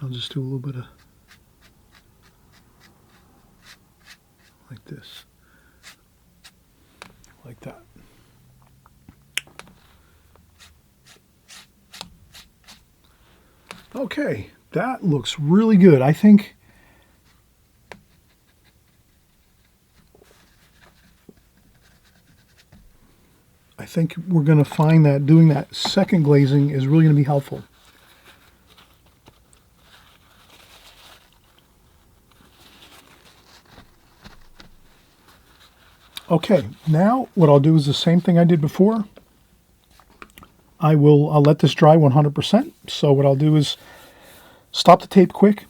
I'll just do a little bit of like this. Like that. Okay, that looks really good. I think we're going to find that doing that second glazing is really going to be helpful. Okay, now what I'll do is the same thing I did before. I'll let this dry 100%. So what I'll do is stop the tape quick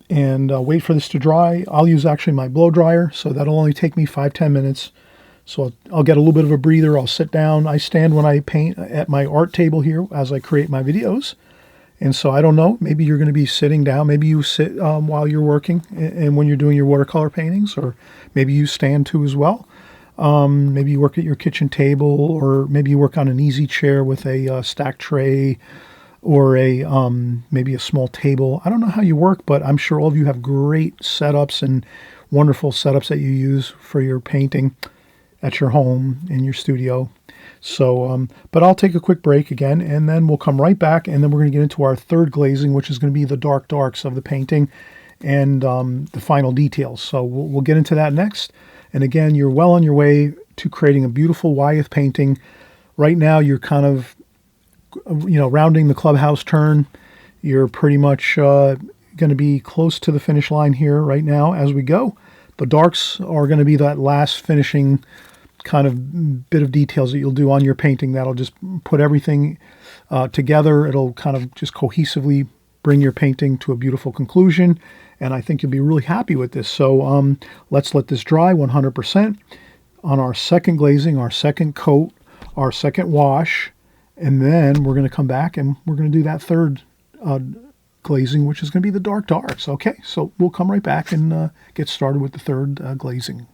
and wait for this to dry. I'll use actually my blow dryer, so that'll only take me 5-10 minutes. So I'll get a little bit of a breather. I'll sit down. I stand when I paint at my art table here as I create my videos. And so I don't know, maybe you're going to be sitting down. Maybe you sit while you're working and when you're doing your watercolor paintings, or maybe you stand too as well. Maybe you work at your kitchen table, or maybe you work on an easy chair with a stack tray, or maybe a small table. I don't know how you work, but I'm sure all of you have great setups and wonderful setups that you use for your painting at your home, in your studio. So, but I'll take a quick break again, and then we'll come right back, and then we're going to get into our third glazing, which is going to be the dark darks of the painting and the final details. So we'll get into that next. And again, you're well on your way to creating a beautiful Wyeth painting. Right now, you're kind of, rounding the clubhouse turn. You're pretty much going to be close to the finish line here right now as we go. The darks are going to be that last finishing kind of bit of details that you'll do on your painting that'll just put everything together. It'll kind of just cohesively bring your painting to a beautiful conclusion. And I think you'll be really happy with this. So let's let this dry 100% on our second glazing, our second coat, our second wash. And then we're going to come back and we're going to do that third glazing, which is going to be the dark darks. Okay, so we'll come right back and get started with the third glazing.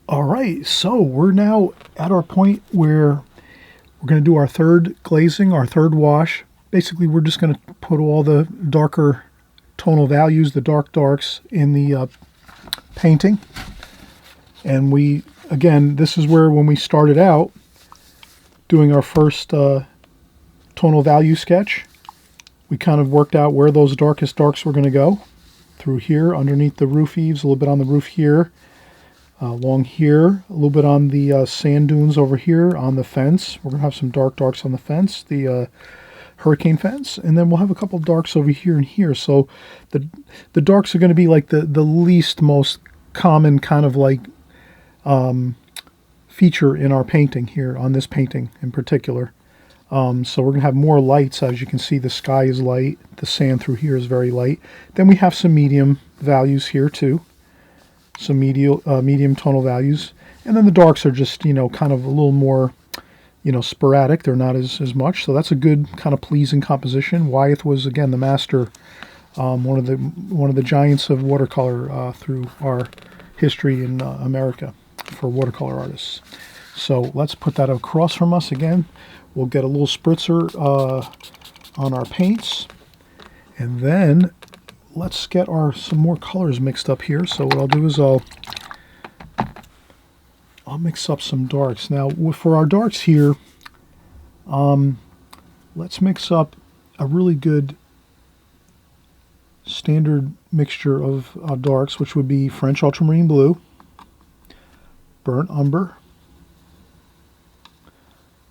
All right, so we're now at our point where we're going to do our third glazing, our third wash. Basically, we're just going to put all the darker tonal values, the dark darks, in the painting. And again, this is where when we started out doing our first tonal value sketch, we kind of worked out where those darkest darks were going to go. Through here, underneath the roof eaves, a little bit on the roof here, along here, a little bit on the sand dunes over here, on the fence. We're going to have some dark darks on the fence, the hurricane fence, and then we'll have a couple of darks over here and here. So the darks are going to be like the least most common kind of like feature in our painting here, on this painting in particular. So we're going to have more lights. As you can see, the sky is light, the sand through here is very light. Then we have some medium values here too, some medium tonal values, and then the darks are just kind of a little more sporadic. They're not as much. So that's a good kind of pleasing composition. Wyeth was, again, the master, one of the giants of watercolor through our history in America for watercolor artists. So let's put that across from us again. We'll get a little spritzer on our paints, and then let's get some more colors mixed up here. So what I'll do is I'll mix up some darks. Now, for our darks here, let's mix up a really good standard mixture of darks, which would be French ultramarine blue, burnt umber.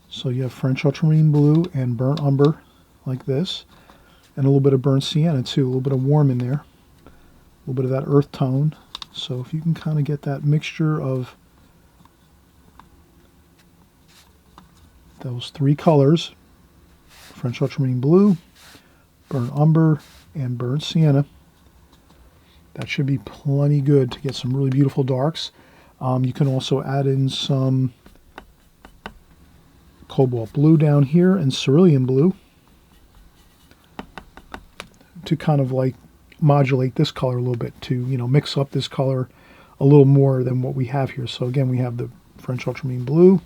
So you have French ultramarine blue and burnt umber like this, and a little bit of burnt sienna too, a little bit of warm in there. little bit of that earth tone. So if you can kind of get that mixture of those three colors, French ultramarine blue, burnt umber, and burnt sienna, that should be plenty good to get some really beautiful darks. You can also add in some cobalt blue down here and cerulean blue to kind of like modulate this color a little bit, to, you know, mix up this color a little more than what we have here. So again, we have the French ultramarine blue,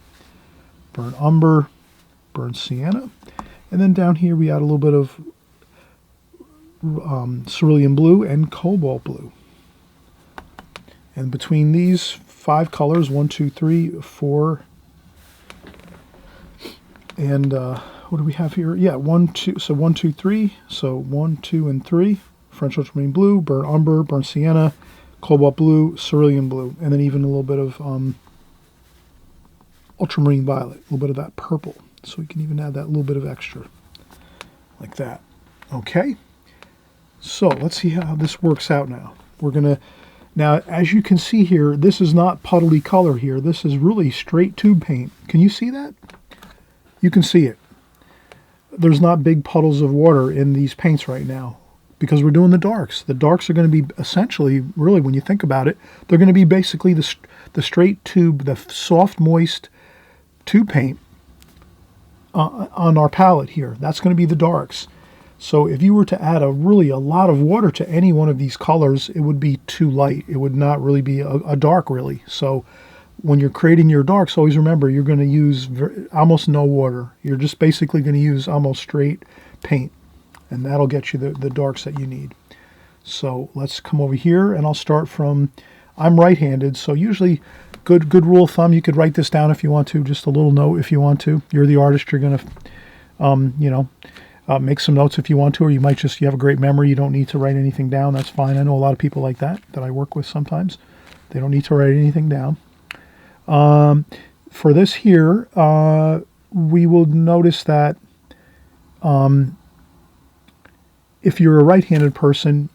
burnt umber, burnt sienna, and then down here we add a little bit of cerulean blue and cobalt blue. And between these 5 colors, 1, 2, 3, 4, and what do we have here? Yeah, 1, 2. So 1, 2, 3. So 1, 2, and 3. French ultramarine blue, burnt umber, burnt sienna, cobalt blue, cerulean blue, and then even a little bit of ultramarine violet, a little bit of that purple. So we can even add that little bit of extra, like that. Okay. So let's see how this works out now. We're gonna, now as you can see here, this is not puddly color here. This is really straight tube paint. Can you see that? You can see it. There's not big puddles of water in these paints right now because we're doing the darks. The darks are going to be essentially, really, when you think about it, they're going to be basically the straight tube, the soft, moist tube paint on our palette here. That's going to be the darks. So if you were to add a lot of water to any one of these colors, it would be too light. It would not really be a dark, really. So when you're creating your darks, always remember you're going to use almost no water. You're just basically going to use almost straight paint, and that'll get you the darks that you need. So let's come over here, and I'll start from, I'm right-handed, so usually good rule of thumb, you could write this down if you want to, just a little note if you want to. You're the artist, you're going to, make some notes if you want to, or you might just, you have a great memory, you don't need to write anything down, that's fine. I know a lot of people like that I work with sometimes. They don't need to write anything down. For this here, we will notice that if you're a right-handed person,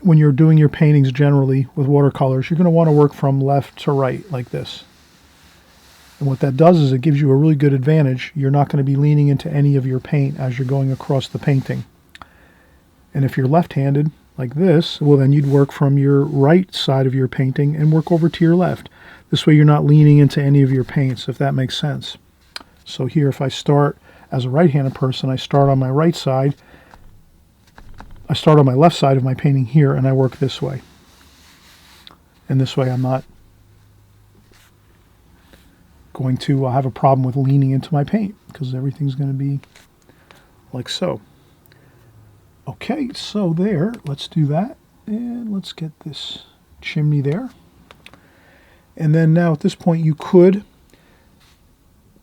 when you're doing your paintings generally with watercolors, you're going to want to work from left to right like this. And what that does is it gives you a really good advantage. You're not going to be leaning into any of your paint as you're going across the painting. And if you're left-handed like this, well, then you'd work from your right side of your painting and work over to your left. This way you're not leaning into any of your paints, if that makes sense. So here, if I start as a right-handed person, I start on my right side. I start on my left side of my painting here, and I work this way. And this way I'm not going to have a problem with leaning into my paint, because everything's going to be like so. Okay, so there, let's do that. And let's get this chimney there. And then now at this point you could,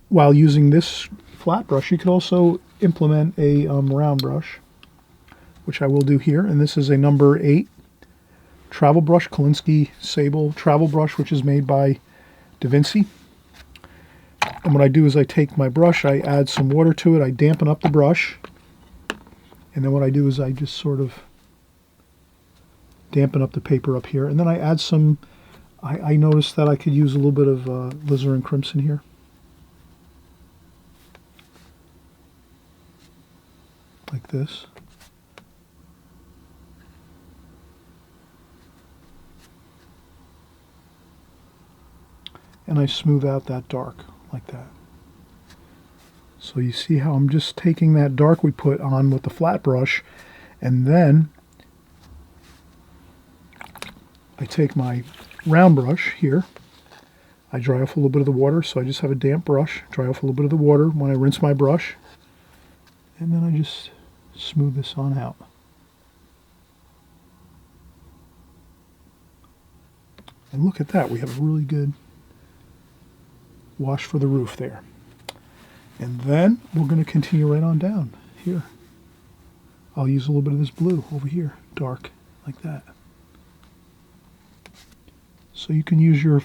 while using this flat brush, you could also implement a round brush, which I will do here. And this is a number 8 travel brush, Kolinsky Sable travel brush, which is made by Da Vinci. And what I do is I take my brush, I add some water to it, I dampen up the brush, and then what I do is I just sort of dampen up the paper up here, and then I add some, I noticed that I could use a little bit of alizarin crimson here. Like this. And I smooth out that dark like that. So you see how I'm just taking that dark we put on with the flat brush, and then I take my round brush here, I dry off a little bit of the water, so I just have a damp brush, dry off a little bit of the water when I rinse my brush, and then I just smooth this on out. And look at that, we have a really good wash for the roof there. And then we're going to continue right on down here. I'll use a little bit of this blue over here, dark, like that. So you can use your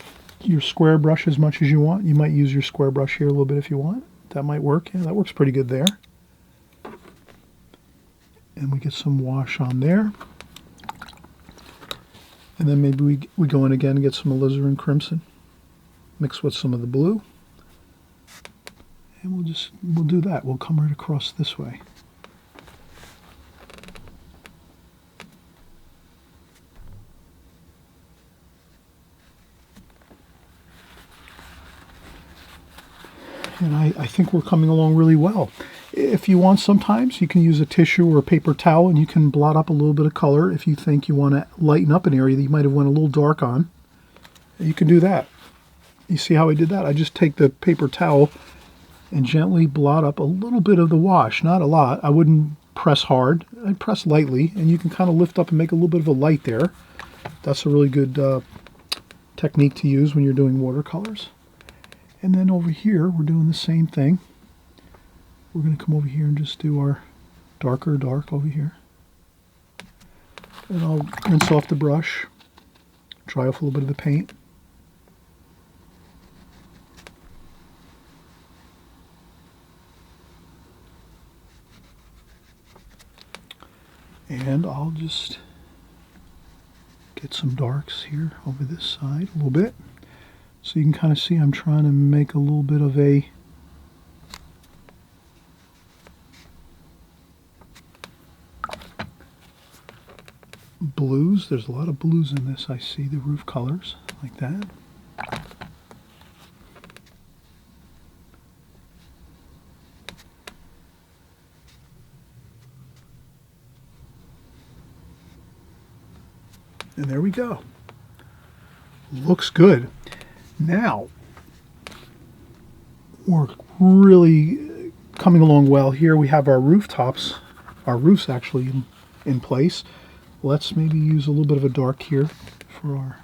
square brush as much as you want. You might use your square brush here a little bit if you want. That might work. Yeah, that works pretty good there. And we get some wash on there. And then maybe we go in again and get some alizarin crimson, mix with some of the blue, and we'll do that. We'll come right across this way. And I think we're coming along really well. If you want, sometimes you can use a tissue or a paper towel and you can blot up a little bit of color if you think you want to lighten up an area that you might have went a little dark on. You can do that. You see how I did that? I just take the paper towel and gently blot up a little bit of the wash, not a lot. I wouldn't press hard. I'd press lightly, and you can kind of lift up and make a little bit of a light there. That's a really good technique to use when you're doing watercolors. And then over here, we're doing the same thing. We're going to come over here and just do our darker dark over here. And I'll rinse off the brush, dry off a little bit of the paint. And I'll just get some darks here over this side a little bit. So you can kind of see I'm trying to make a little bit of a blues. There's a lot of blues in this. I see the roof colors like that. And there we go. Looks good. Now, we're really coming along well here. We have our rooftops, our roofs actually in place. Let's maybe use a little bit of a dark here for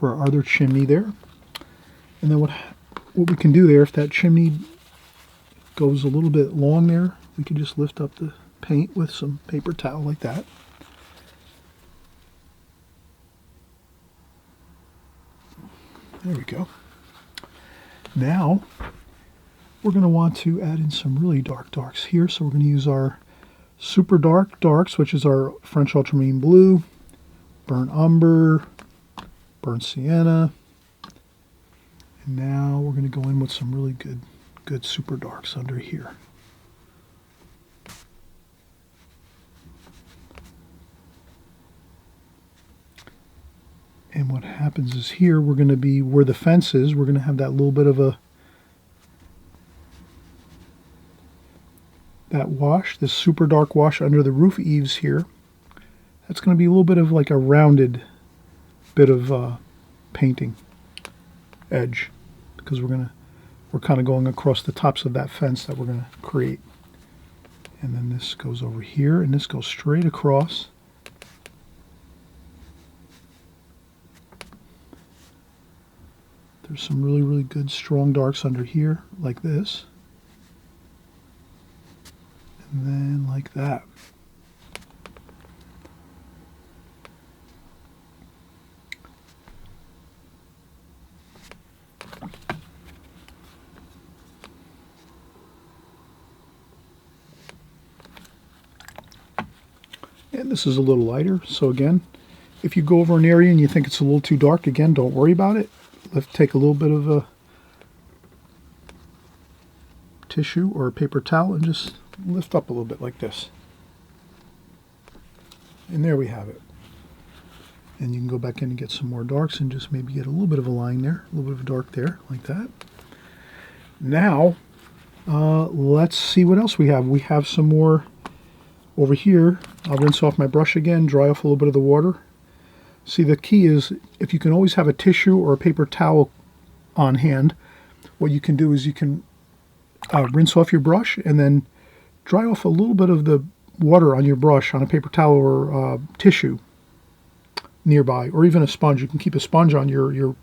our other chimney there. And then what we can do there, if that chimney goes a little bit long there, we can just lift up the paint with some paper towel like that. There we go. Now, we're going to want to add in some really dark darks here. So we're going to use our super dark darks, which is our French ultramarine blue, burnt umber, burnt sienna. And now we're going to go in with some really good super darks under here. And what happens is here, we're going to be where the fence is, we're going to have that little bit of that wash, this super dark wash under the roof eaves here. That's going to be a little bit of like a rounded bit of painting edge, because we're kind of going across the tops of that fence that we're going to create. And then this goes over here, and this goes straight across. There's some really good strong darks under here, like this. And then like that. And this is a little lighter, so again, if you go over an area and you think it's a little too dark, again, don't worry about it. Take a little bit of a tissue or a paper towel and just lift up a little bit like this. And there we have it. And you can go back in and get some more darks and just maybe get a little bit of a line there, a little bit of a dark there, like that. Now, let's see what else we have. We have some more over here. I'll rinse off my brush again, dry off a little bit of the water. See, the key is, if you can always have a tissue or a paper towel on hand, what you can do is you can rinse off your brush and then dry off a little bit of the water on your brush on a paper towel or tissue nearby, or even a sponge. You can keep a sponge on your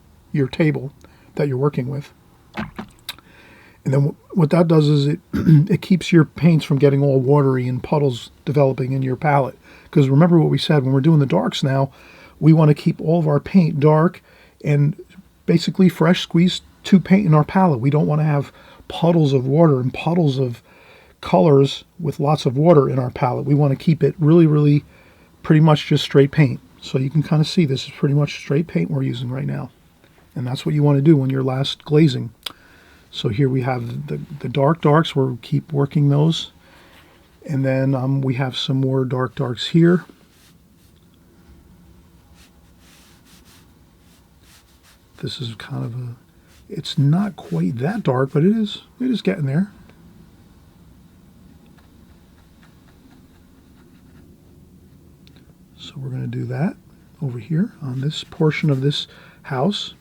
table that you're working with. And then what that does is it keeps your paints from getting all watery and puddles developing in your palette. Because remember what we said, when we're doing the darks now, we want to keep all of our paint dark and basically fresh squeezed to paint in our palette. We don't want to have puddles of water and puddles of colors with lots of water in our palette. We want to keep it really, really pretty much just straight paint. So you can kind of see this is pretty much straight paint we're using right now. And that's what you want to do when you're last glazing. So here we have the dark darks. We'll keep working those. And then we have some more dark darks here. This is kind of a, it's not quite that dark, but it is getting there. So we're going to do that over here on this portion of this house.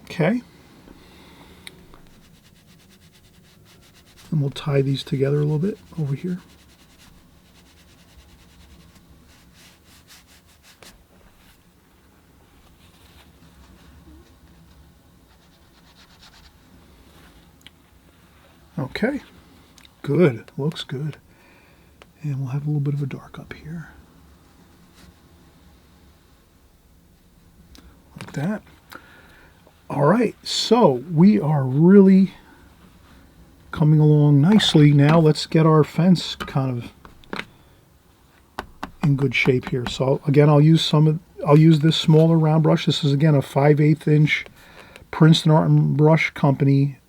Okay. And we'll tie these together a little bit over here. Okay, good, looks good. And we'll have a little bit of a dark up here. Like that. All right, so we are really coming along nicely. Now let's get our fence kind of in good shape here. So again, I'll use this smaller round brush. This is again a 5/8 inch Princeton Art and Brush Company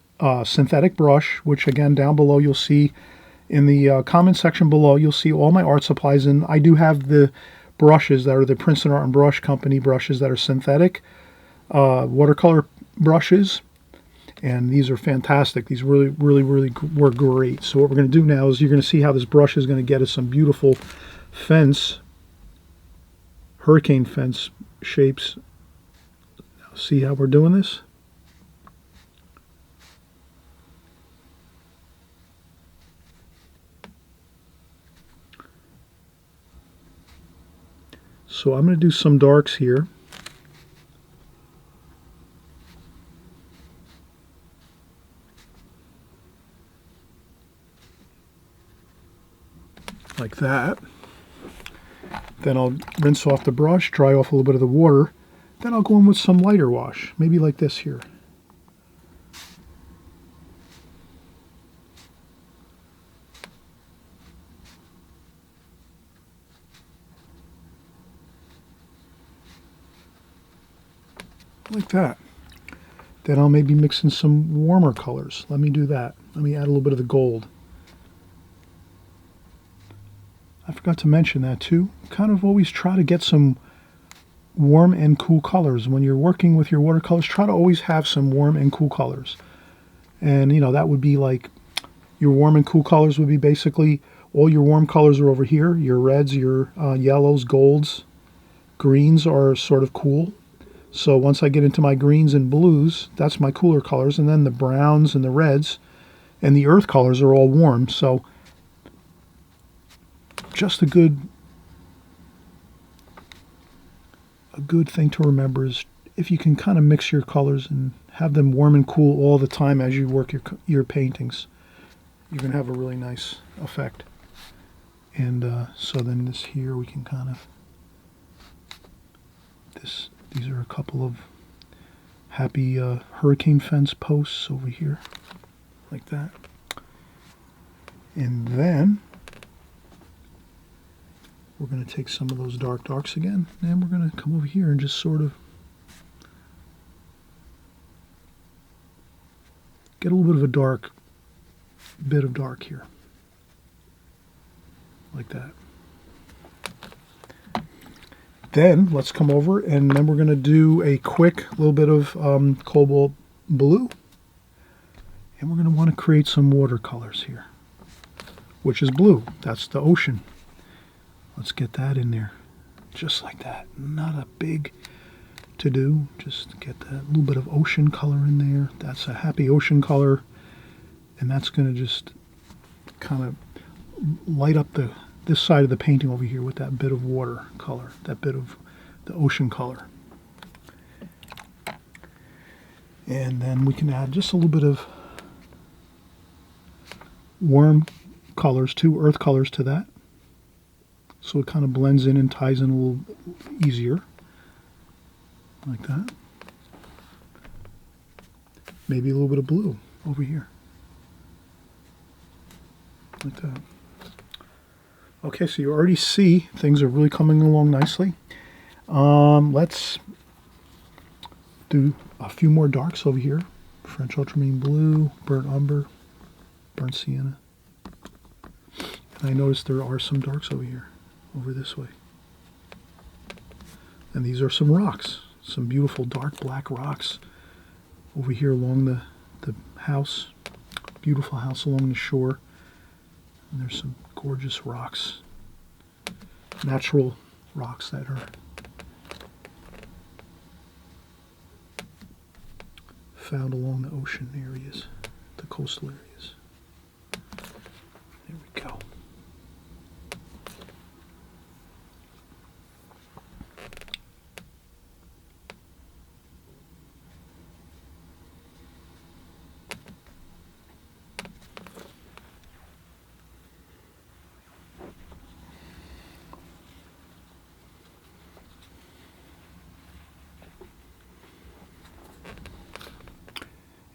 synthetic brush, which again down below you'll see in the comment section below, you'll see all my art supplies, and I do have the brushes that are the Princeton Art and Brush Company brushes that are synthetic watercolor brushes, and these are fantastic. These really work great. So what we're going to do now is you're going to see how this brush is going to get us some beautiful fence, hurricane fence shapes. Now, see how we're doing this? So I'm going to do some darks here. Like that. Then I'll rinse off the brush, dry off a little bit of the water. Then I'll go in with some lighter wash, maybe like this here. Like that. Then I'll maybe mix in some warmer colors. Let me do that. Let me add a little bit of the gold. I forgot to mention that too. Kind of always try to get some warm and cool colors. When you're working with your watercolors, try to always have some warm and cool colors. And you know, that would be like, your warm and cool colors would be basically, all your warm colors are over here. Your reds, your yellows, golds, greens are sort of cool. So once I get into my greens and blues, that's my cooler colors. And then the browns and the reds and the earth colors are all warm. So just a good thing to remember is if you can kind of mix your colors and have them warm and cool all the time as you work your paintings, you're going to have a really nice effect. And so then this here we can kind of, these are a couple of happy hurricane fence posts over here, like that. And then we're going to take some of those dark darks again, and we're going to come over here and just sort of get a little bit of a bit of dark here, like that. Then let's come over, and then we're going to do a quick little bit of cobalt blue, and we're going to want to create some watercolors here, which is blue. That's the ocean. Let's get that in there, just like that. Not a big to do, just get that little bit of ocean color in there. That's a happy ocean color, and that's going to just kind of light up this side of the painting over here with that bit of water color, that bit of the ocean color. And then we can add just a little bit of warm colors, earth colors to that. So it kind of blends in and ties in a little easier, like that. maybe a little bit of blue over here. Like that. Okay, so you already see things are really coming along nicely. Let's do a few more darks over here. French ultramarine blue, burnt umber, burnt sienna. And I noticed there are some darks over here, over this way. And these are some rocks, some beautiful dark black rocks over here along the house. Beautiful house along the shore. And there's some gorgeous rocks, natural rocks that are found along the ocean areas, the coastal areas. There we go.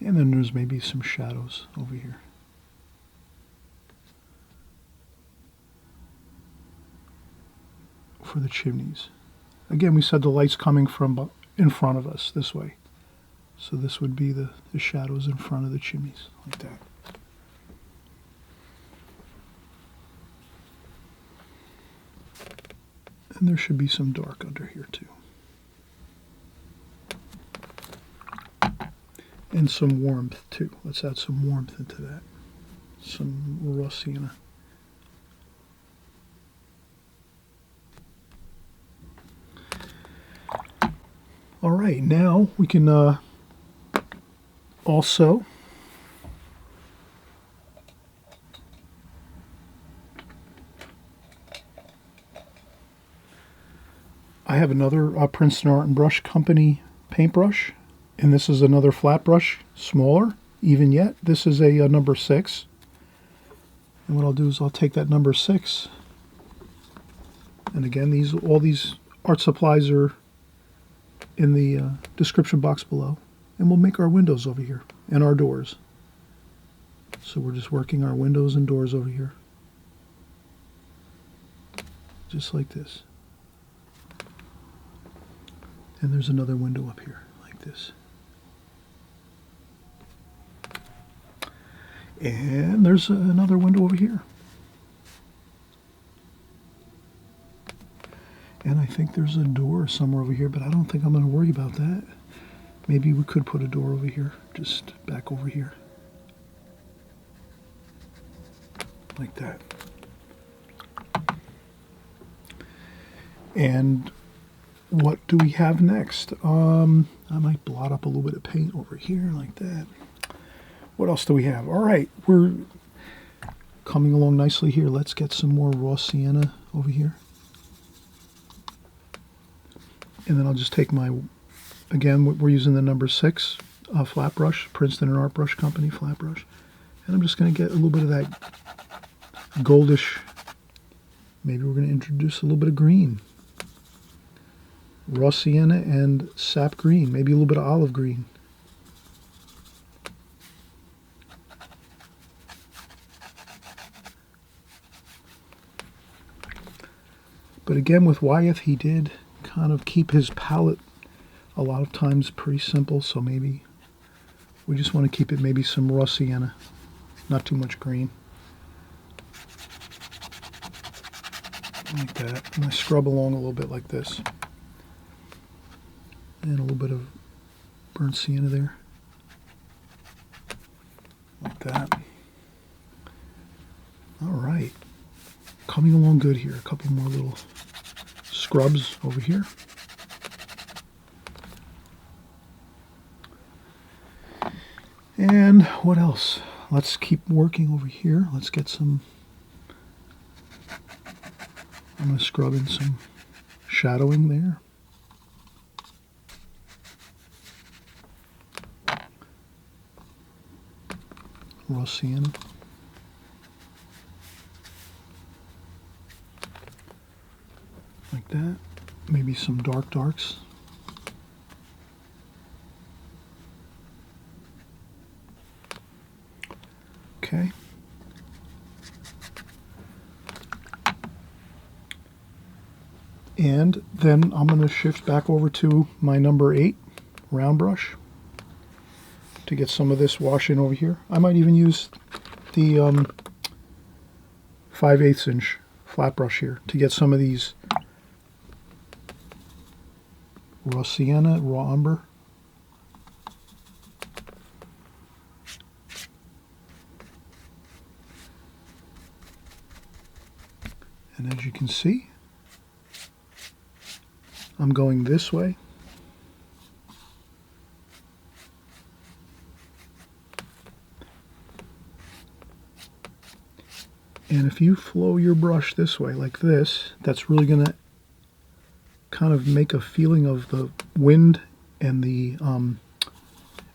And then there's maybe some shadows over here. For the chimneys. Again, we said the light's coming from in front of us, this way. So this would be the shadows in front of the chimneys, like that. And there should be some dark under here too. And some warmth too. Let's add some warmth into that. Some raw sienna. All right, now we can also I have another Princeton Art and Brush Company paintbrush. And this is another flat brush, smaller, even yet. This is a number 6. And what I'll do is I'll take that number 6. And again, all these art supplies are in the description box below. And we'll make our windows over here and our doors. So we're just working our windows and doors over here. Just like this. And there's another window up here, like this. And there's another window over here. And I think there's a door somewhere over here, but I don't think I'm going to worry about that. Maybe we could put a door over here, just back over here. Like that. And what do we have next? I might blot up a little bit of paint over here, like that. What else do we have? All right, we're coming along nicely here. Let's get some more raw sienna over here. And then I'll just take my, again, we're using the number 6 flat brush, Princeton Art Brush Company flat brush. And I'm just going to get a little bit of that goldish, maybe we're going to introduce a little bit of green. Raw sienna and sap green, maybe a little bit of olive green. But again, with Wyeth, he did kind of keep his palette a lot of times pretty simple, so maybe we just want to keep it maybe some raw sienna, not too much green. Like that. And I scrub along a little bit like this. And a little bit of burnt sienna there. Like that. All right. Coming along good here. A couple more little scrubs over here. And what else? Let's keep working over here. Let's get some, I'm going to scrub in some shadowing there. Raw sienna. Like that. Maybe some darks. Okay. And then I'm going to shift back over to my number 8 round brush to get some of this wash in over here. I might even use the 5/8 inch flat brush here to get some of these raw sienna, raw umber. And as you can see, I'm going this way. And if you flow your brush this way, like this, that's really going to kind of make a feeling of the wind and the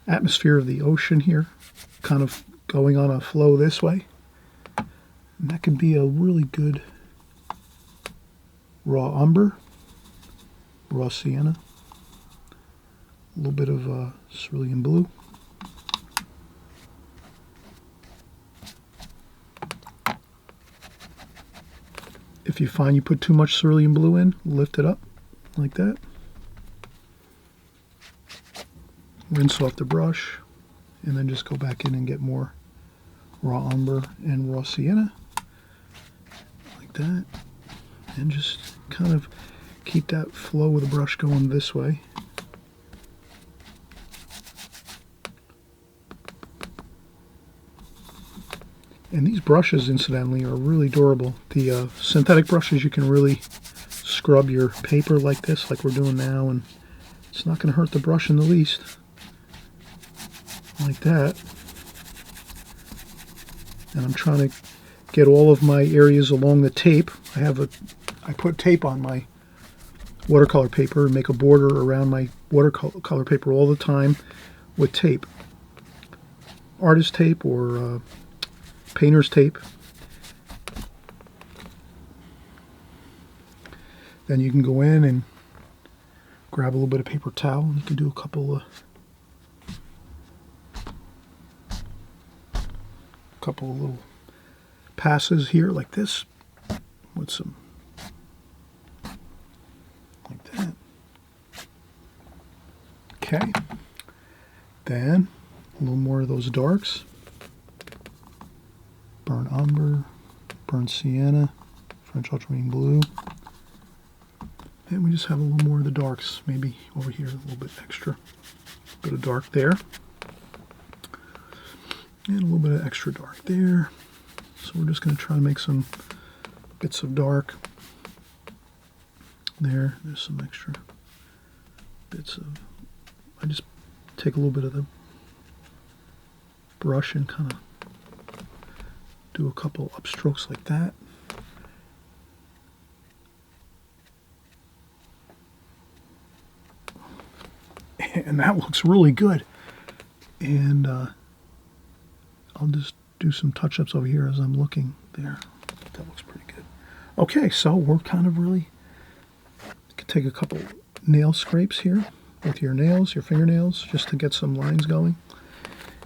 atmosphere of the ocean here, kind of going on a flow this way. And that could be a really good raw umber, raw sienna, a little bit of cerulean blue. If you find you put too much cerulean blue in, lift it up like that. Rinse off the brush, and then just go back in and get more raw umber and raw sienna, like that. And just kind of keep that flow of the brush going this way. And these brushes, incidentally, are really durable. The synthetic brushes, you can really scrub your paper like this, like we're doing now, and it's not going to hurt the brush in the least. Like that. And I'm trying to get all of my areas along the tape. I put tape on my watercolor paper and make a border around my watercolor paper all the time with tape. Artist tape or painter's tape. Then you can go in and grab a little bit of paper towel, and you can do a couple of little passes here like this with some like that. Okay. Then a little more of those darks. Burnt umber, burnt sienna, French ultramarine blue. And we just have a little more of the darks, maybe over here, a little bit extra. A bit of dark there. And a little bit of extra dark there. So we're just going to try to make some bits of dark. There's some extra bits of... I just take a little bit of the brush and kind of do a couple upstrokes like that. And that looks really good. And I'll just do some touch-ups over here as I'm looking there. That looks pretty good. Okay, so we're kind of really... You can take a couple nail scrapes here with your nails, your fingernails, just to get some lines going.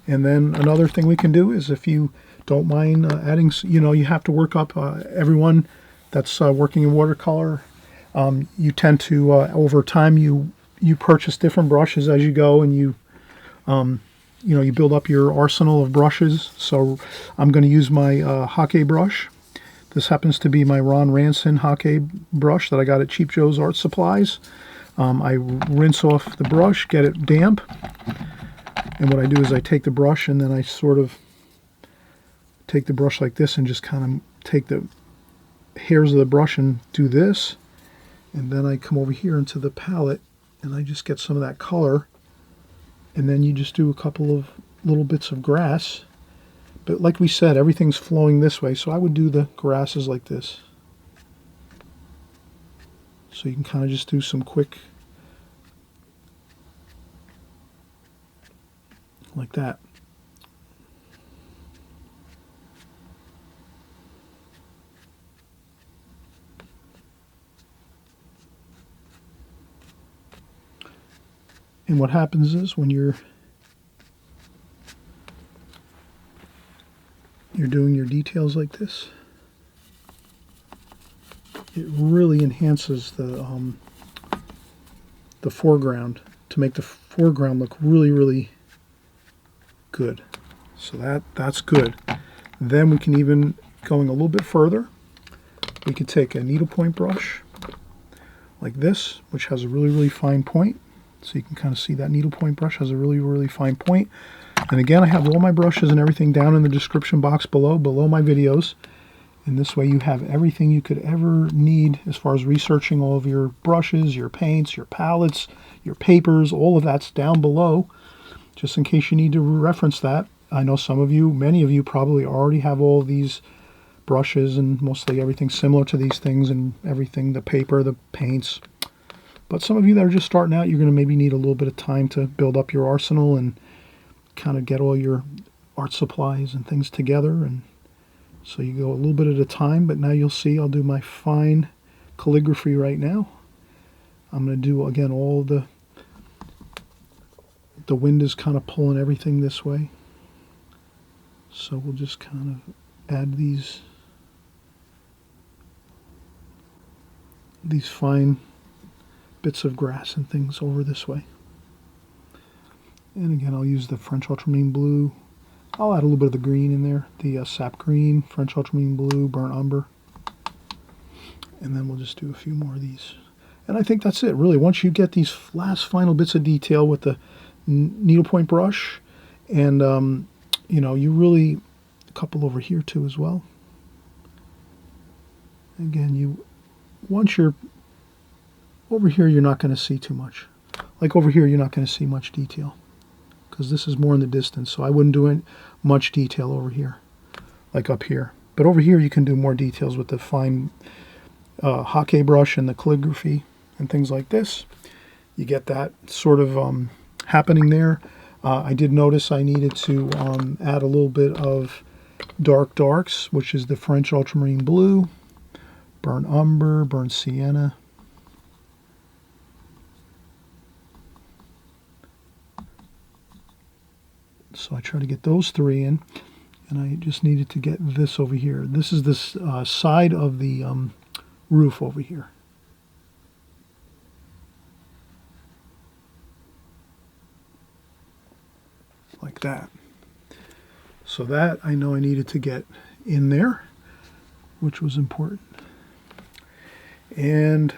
And then another thing we can do is, if you don't mind adding, you have to work up everyone that's working in watercolor. You tend to, over time, you purchase different brushes as you go, and you build up your arsenal of brushes. So I'm going to use my Hake brush. This happens to be my Ron Ranson Hake brush that I got at Cheap Joe's Art Supplies. I rinse off the brush, get it damp, and what I do is I take the brush and then I sort of take the brush like this and just kind of take the hairs of the brush and do this. And then I come over here into the palette and I just get some of that color. And then you just do a couple of little bits of grass. But like we said, everything's flowing this way, so I would do the grasses like this. So you can kind of just do some quick, like that. And what happens is when you're you're doing your details like this, it really enhances the foreground to make the foreground look really, really good. So that's good. Then we can even, going a little bit further, we could take a needlepoint brush like this, which has a really, really fine point. So you can kind of see that needlepoint brush has a really, really fine point. And again, I have all my brushes and everything down in the description box below my videos. And this way you have everything you could ever need as far as researching all of your brushes, your paints, your palettes, your papers, all of that's down below, just in case you need to reference that. I know some of you, many of you probably already have all these brushes and mostly everything similar to these things and everything, the paper, the paints. But some of you that are just starting out, you're going to maybe need a little bit of time to build up your arsenal and kind of get all your art supplies and things together. And so you go a little bit at a time, but now you'll see I'll do my fine calligraphy right now. I'm going to do, again, all the wind is kind of pulling everything this way. So we'll just kind of add these fine bits of grass and things over this way. And again, I'll use the French ultramarine blue. I'll add a little bit of the green in there, the sap green, French ultramarine blue, burnt umber. And then we'll just do a few more of these. And I think that's it, really. Once you get these last final bits of detail with the needlepoint brush, and you know, you really, a couple over here too as well. Again, once you're over here, you're not going to see too much. Like over here, you're not going to see much detail because this is more in the distance. So I wouldn't do much detail over here, like up here. But over here, you can do more details with the fine Hake brush and the calligraphy and things like this. You get that sort of happening there. I did notice I needed to add a little bit of dark darks, which is the French ultramarine blue, burnt umber, burnt sienna. So I try to get those three in, and I just needed to get this over here. This is this side of the roof over here. Like that. So that I know I needed to get in there, which was important. And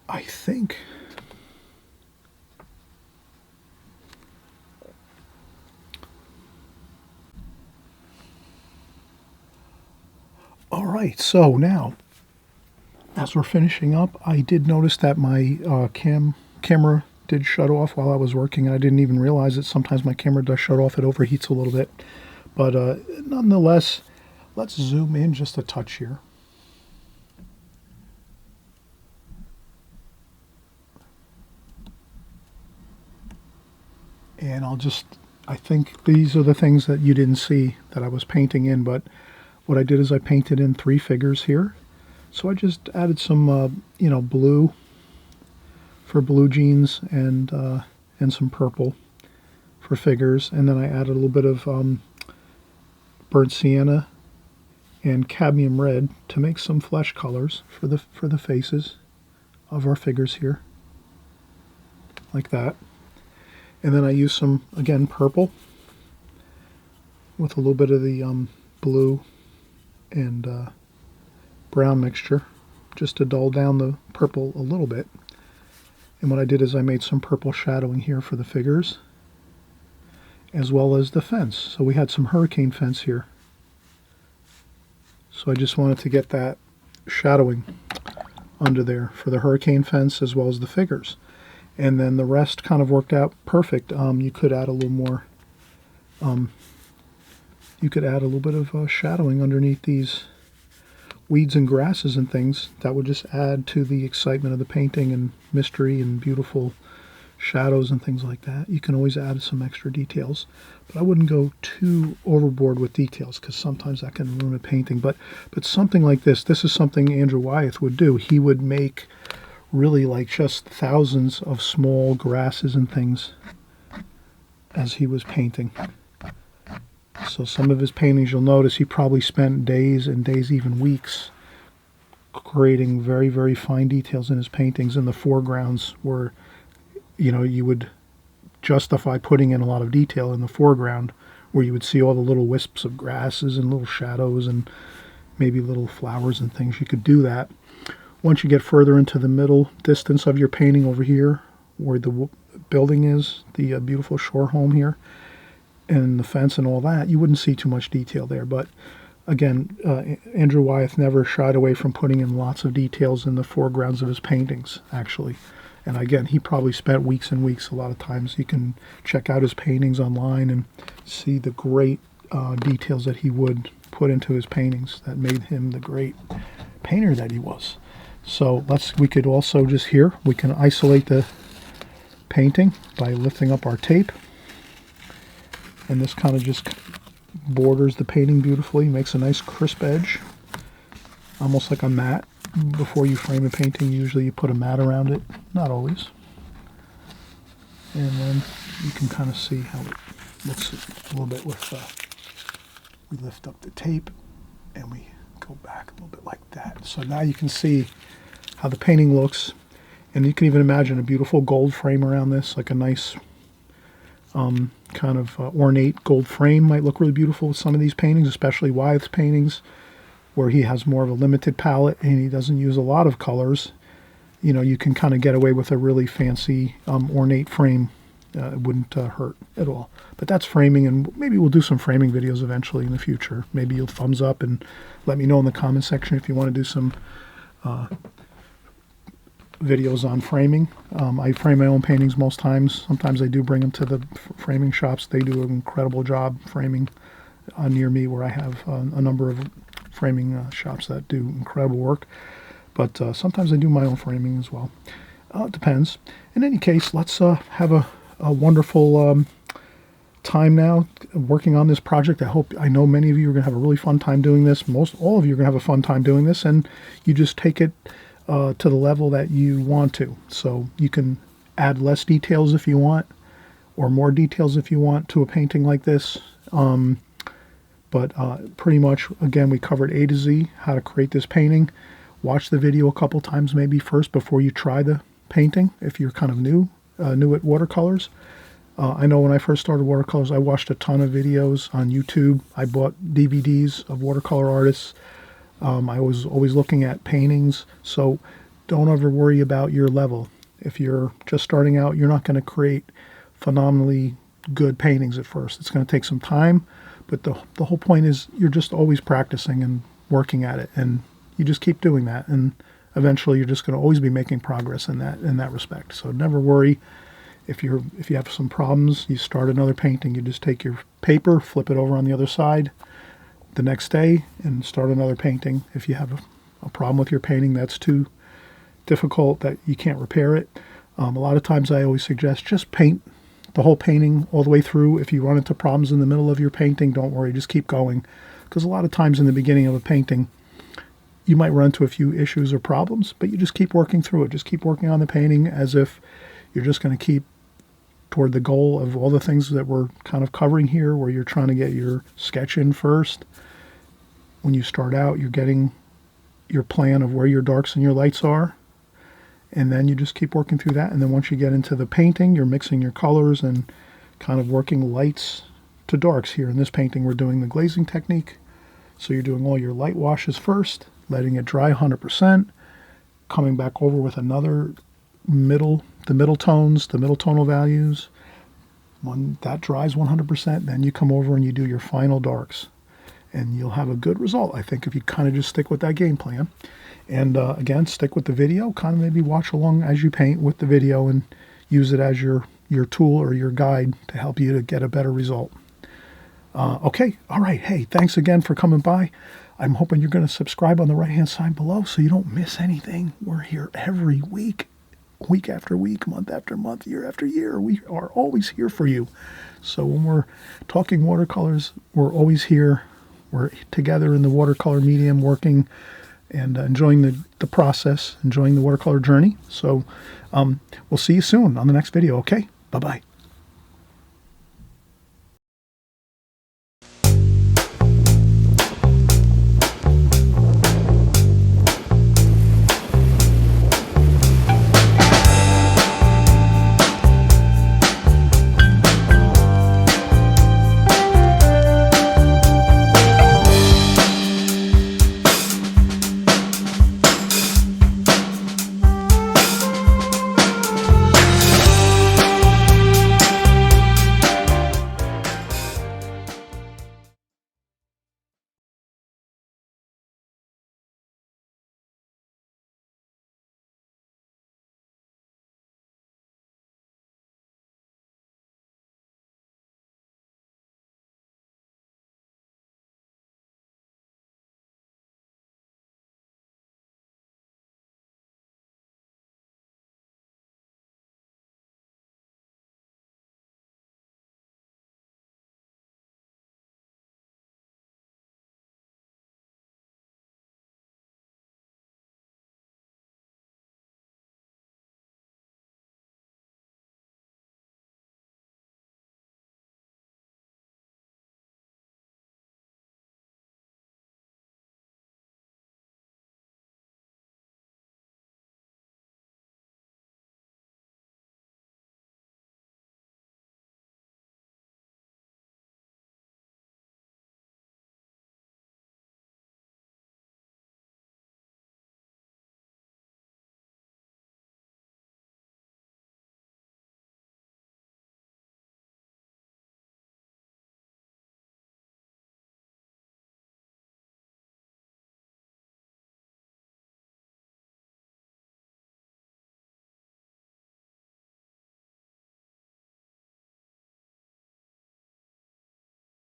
I think all right, so now as we're finishing up, I did notice that my camera did shut off while I was working, and I didn't even realize it. Sometimes my camera does shut off, it overheats a little bit. But nonetheless, let's zoom in just a touch here. And I think these are the things that you didn't see that I was painting in, but what I did is I painted in 3 figures here. So I just added some, blue for blue jeans and some purple for figures. And then I added a little bit of burnt sienna and cadmium red to make some flesh colors for the faces of our figures here. Like that. And then I used some, again, purple with a little bit of the blue and brown mixture just to dull down the purple a little bit. And what I did is I made some purple shadowing here for the figures as well as the fence. So we had some hurricane fence here. So I just wanted to get that shadowing under there for the hurricane fence as well as the figures. And then the rest kind of worked out perfect. You could add a little more, you could add a little bit of shadowing underneath these weeds and grasses and things. That would just add to the excitement of the painting and mystery and beautiful shadows and things like that. You can always add some extra details, but I wouldn't go too overboard with details because sometimes that can ruin a painting. But something like this is something Andrew Wyeths would do. He would make really like just thousands of small grasses and things as he was painting. So some of his paintings, you'll notice he probably spent days and days, even weeks, creating very, very fine details in his paintings in the foregrounds where, you know, you would justify putting in a lot of detail in the foreground where you would see all the little wisps of grasses and little shadows and maybe little flowers and things. You could do that. Once you get further into the middle distance of your painting over here where the building is, the beautiful shore home here, and the fence and all that, you wouldn't see too much detail there. But again, Andrew Wyeths never shied away from putting in lots of details in the foregrounds of his paintings, actually. And again, he probably spent weeks and weeks a lot of times. You can check out his paintings online and see the great details that he would put into his paintings that made him the great painter that he was. So we could also just here, we can isolate the painting by lifting up our tape. And this kind of just borders the painting beautifully, makes a nice crisp edge, almost like a mat. Before you frame a painting, usually you put a mat around it, not always. And then you can kind of see how it looks a little bit with, we lift up the tape and we go back a little bit like that. So now you can see how the painting looks, and you can even imagine a beautiful gold frame around this, like a nice kind of ornate gold frame might look really beautiful with some of these paintings, especially Wyeth's paintings, where he has more of a limited palette and he doesn't use a lot of colors. You know, you can kind of get away with a really fancy ornate frame. It wouldn't hurt at all. But that's framing, and maybe we'll do some framing videos eventually in the future. Maybe you'll thumbs up and let me know in the comment section if you want to do some videos on framing. I frame my own paintings most times. Sometimes I do bring them to the framing shops. They do an incredible job framing near me, where I have a number of framing shops that do incredible work. But sometimes I do my own framing as well. It depends. In any case, let's have a wonderful time now working on this project. I know many of you are going to have a really fun time doing this. All of you are going to have a fun time doing this, and you just take it to the level that you want to. So you can add less details if you want, or more details if you want to a painting like this. But pretty much, again, we covered A to Z, how to create this painting. Watch the video a couple times maybe first before you try the painting if you're kind of new at watercolors. I know when I first started watercolors, I watched a ton of videos on YouTube. I bought DVDs of watercolor artists. I was always looking at paintings, so don't ever worry about your level. If you're just starting out, you're not going to create phenomenally good paintings at first. It's going to take some time, but the whole point is you're just always practicing and working at it, and you just keep doing that, and eventually you're just going to always be making progress in that respect. So never worry. If you have some problems, you start another painting. You just take your paper, flip it over on the other side the next day, and start another painting. If you have a problem with your painting that's too difficult that you can't repair it, a lot of times I always suggest just paint the whole painting all the way through. If you run into problems in the middle of your painting, don't worry, just keep going. Because a lot of times in the beginning of a painting, you might run into a few issues or problems, but you just keep working through it. Just keep working on the painting as if you're just going to keep toward the goal of all the things that we're kind of covering here, where you're trying to get your sketch in first. When you start out, you're getting your plan of where your darks and your lights are, and then you just keep working through that. And then once you get into the painting, you're mixing your colors and kind of working lights to darks. Here in this painting, we're doing the glazing technique. So you're doing all your light washes first, letting it dry 100%, coming back over with another the middle tones, the middle tonal values. When that dries 100%, then you come over and you do your final darks. And you'll have a good result, I think, if you kind of just stick with that game plan. And again, stick with the video, kind of maybe watch along as you paint with the video and use it as your tool or your guide to help you to get a better result. Okay, all right. Hey, thanks again for coming by. I'm hoping you're going to subscribe on the right-hand side below so you don't miss anything. We're here every week after week, month after month, year after year. We are always here for you. So when we're talking watercolors, we're always here. We're together in the watercolor medium, working and enjoying the process, enjoying the watercolor journey. So we'll see you soon on the next video, okay? Bye-bye.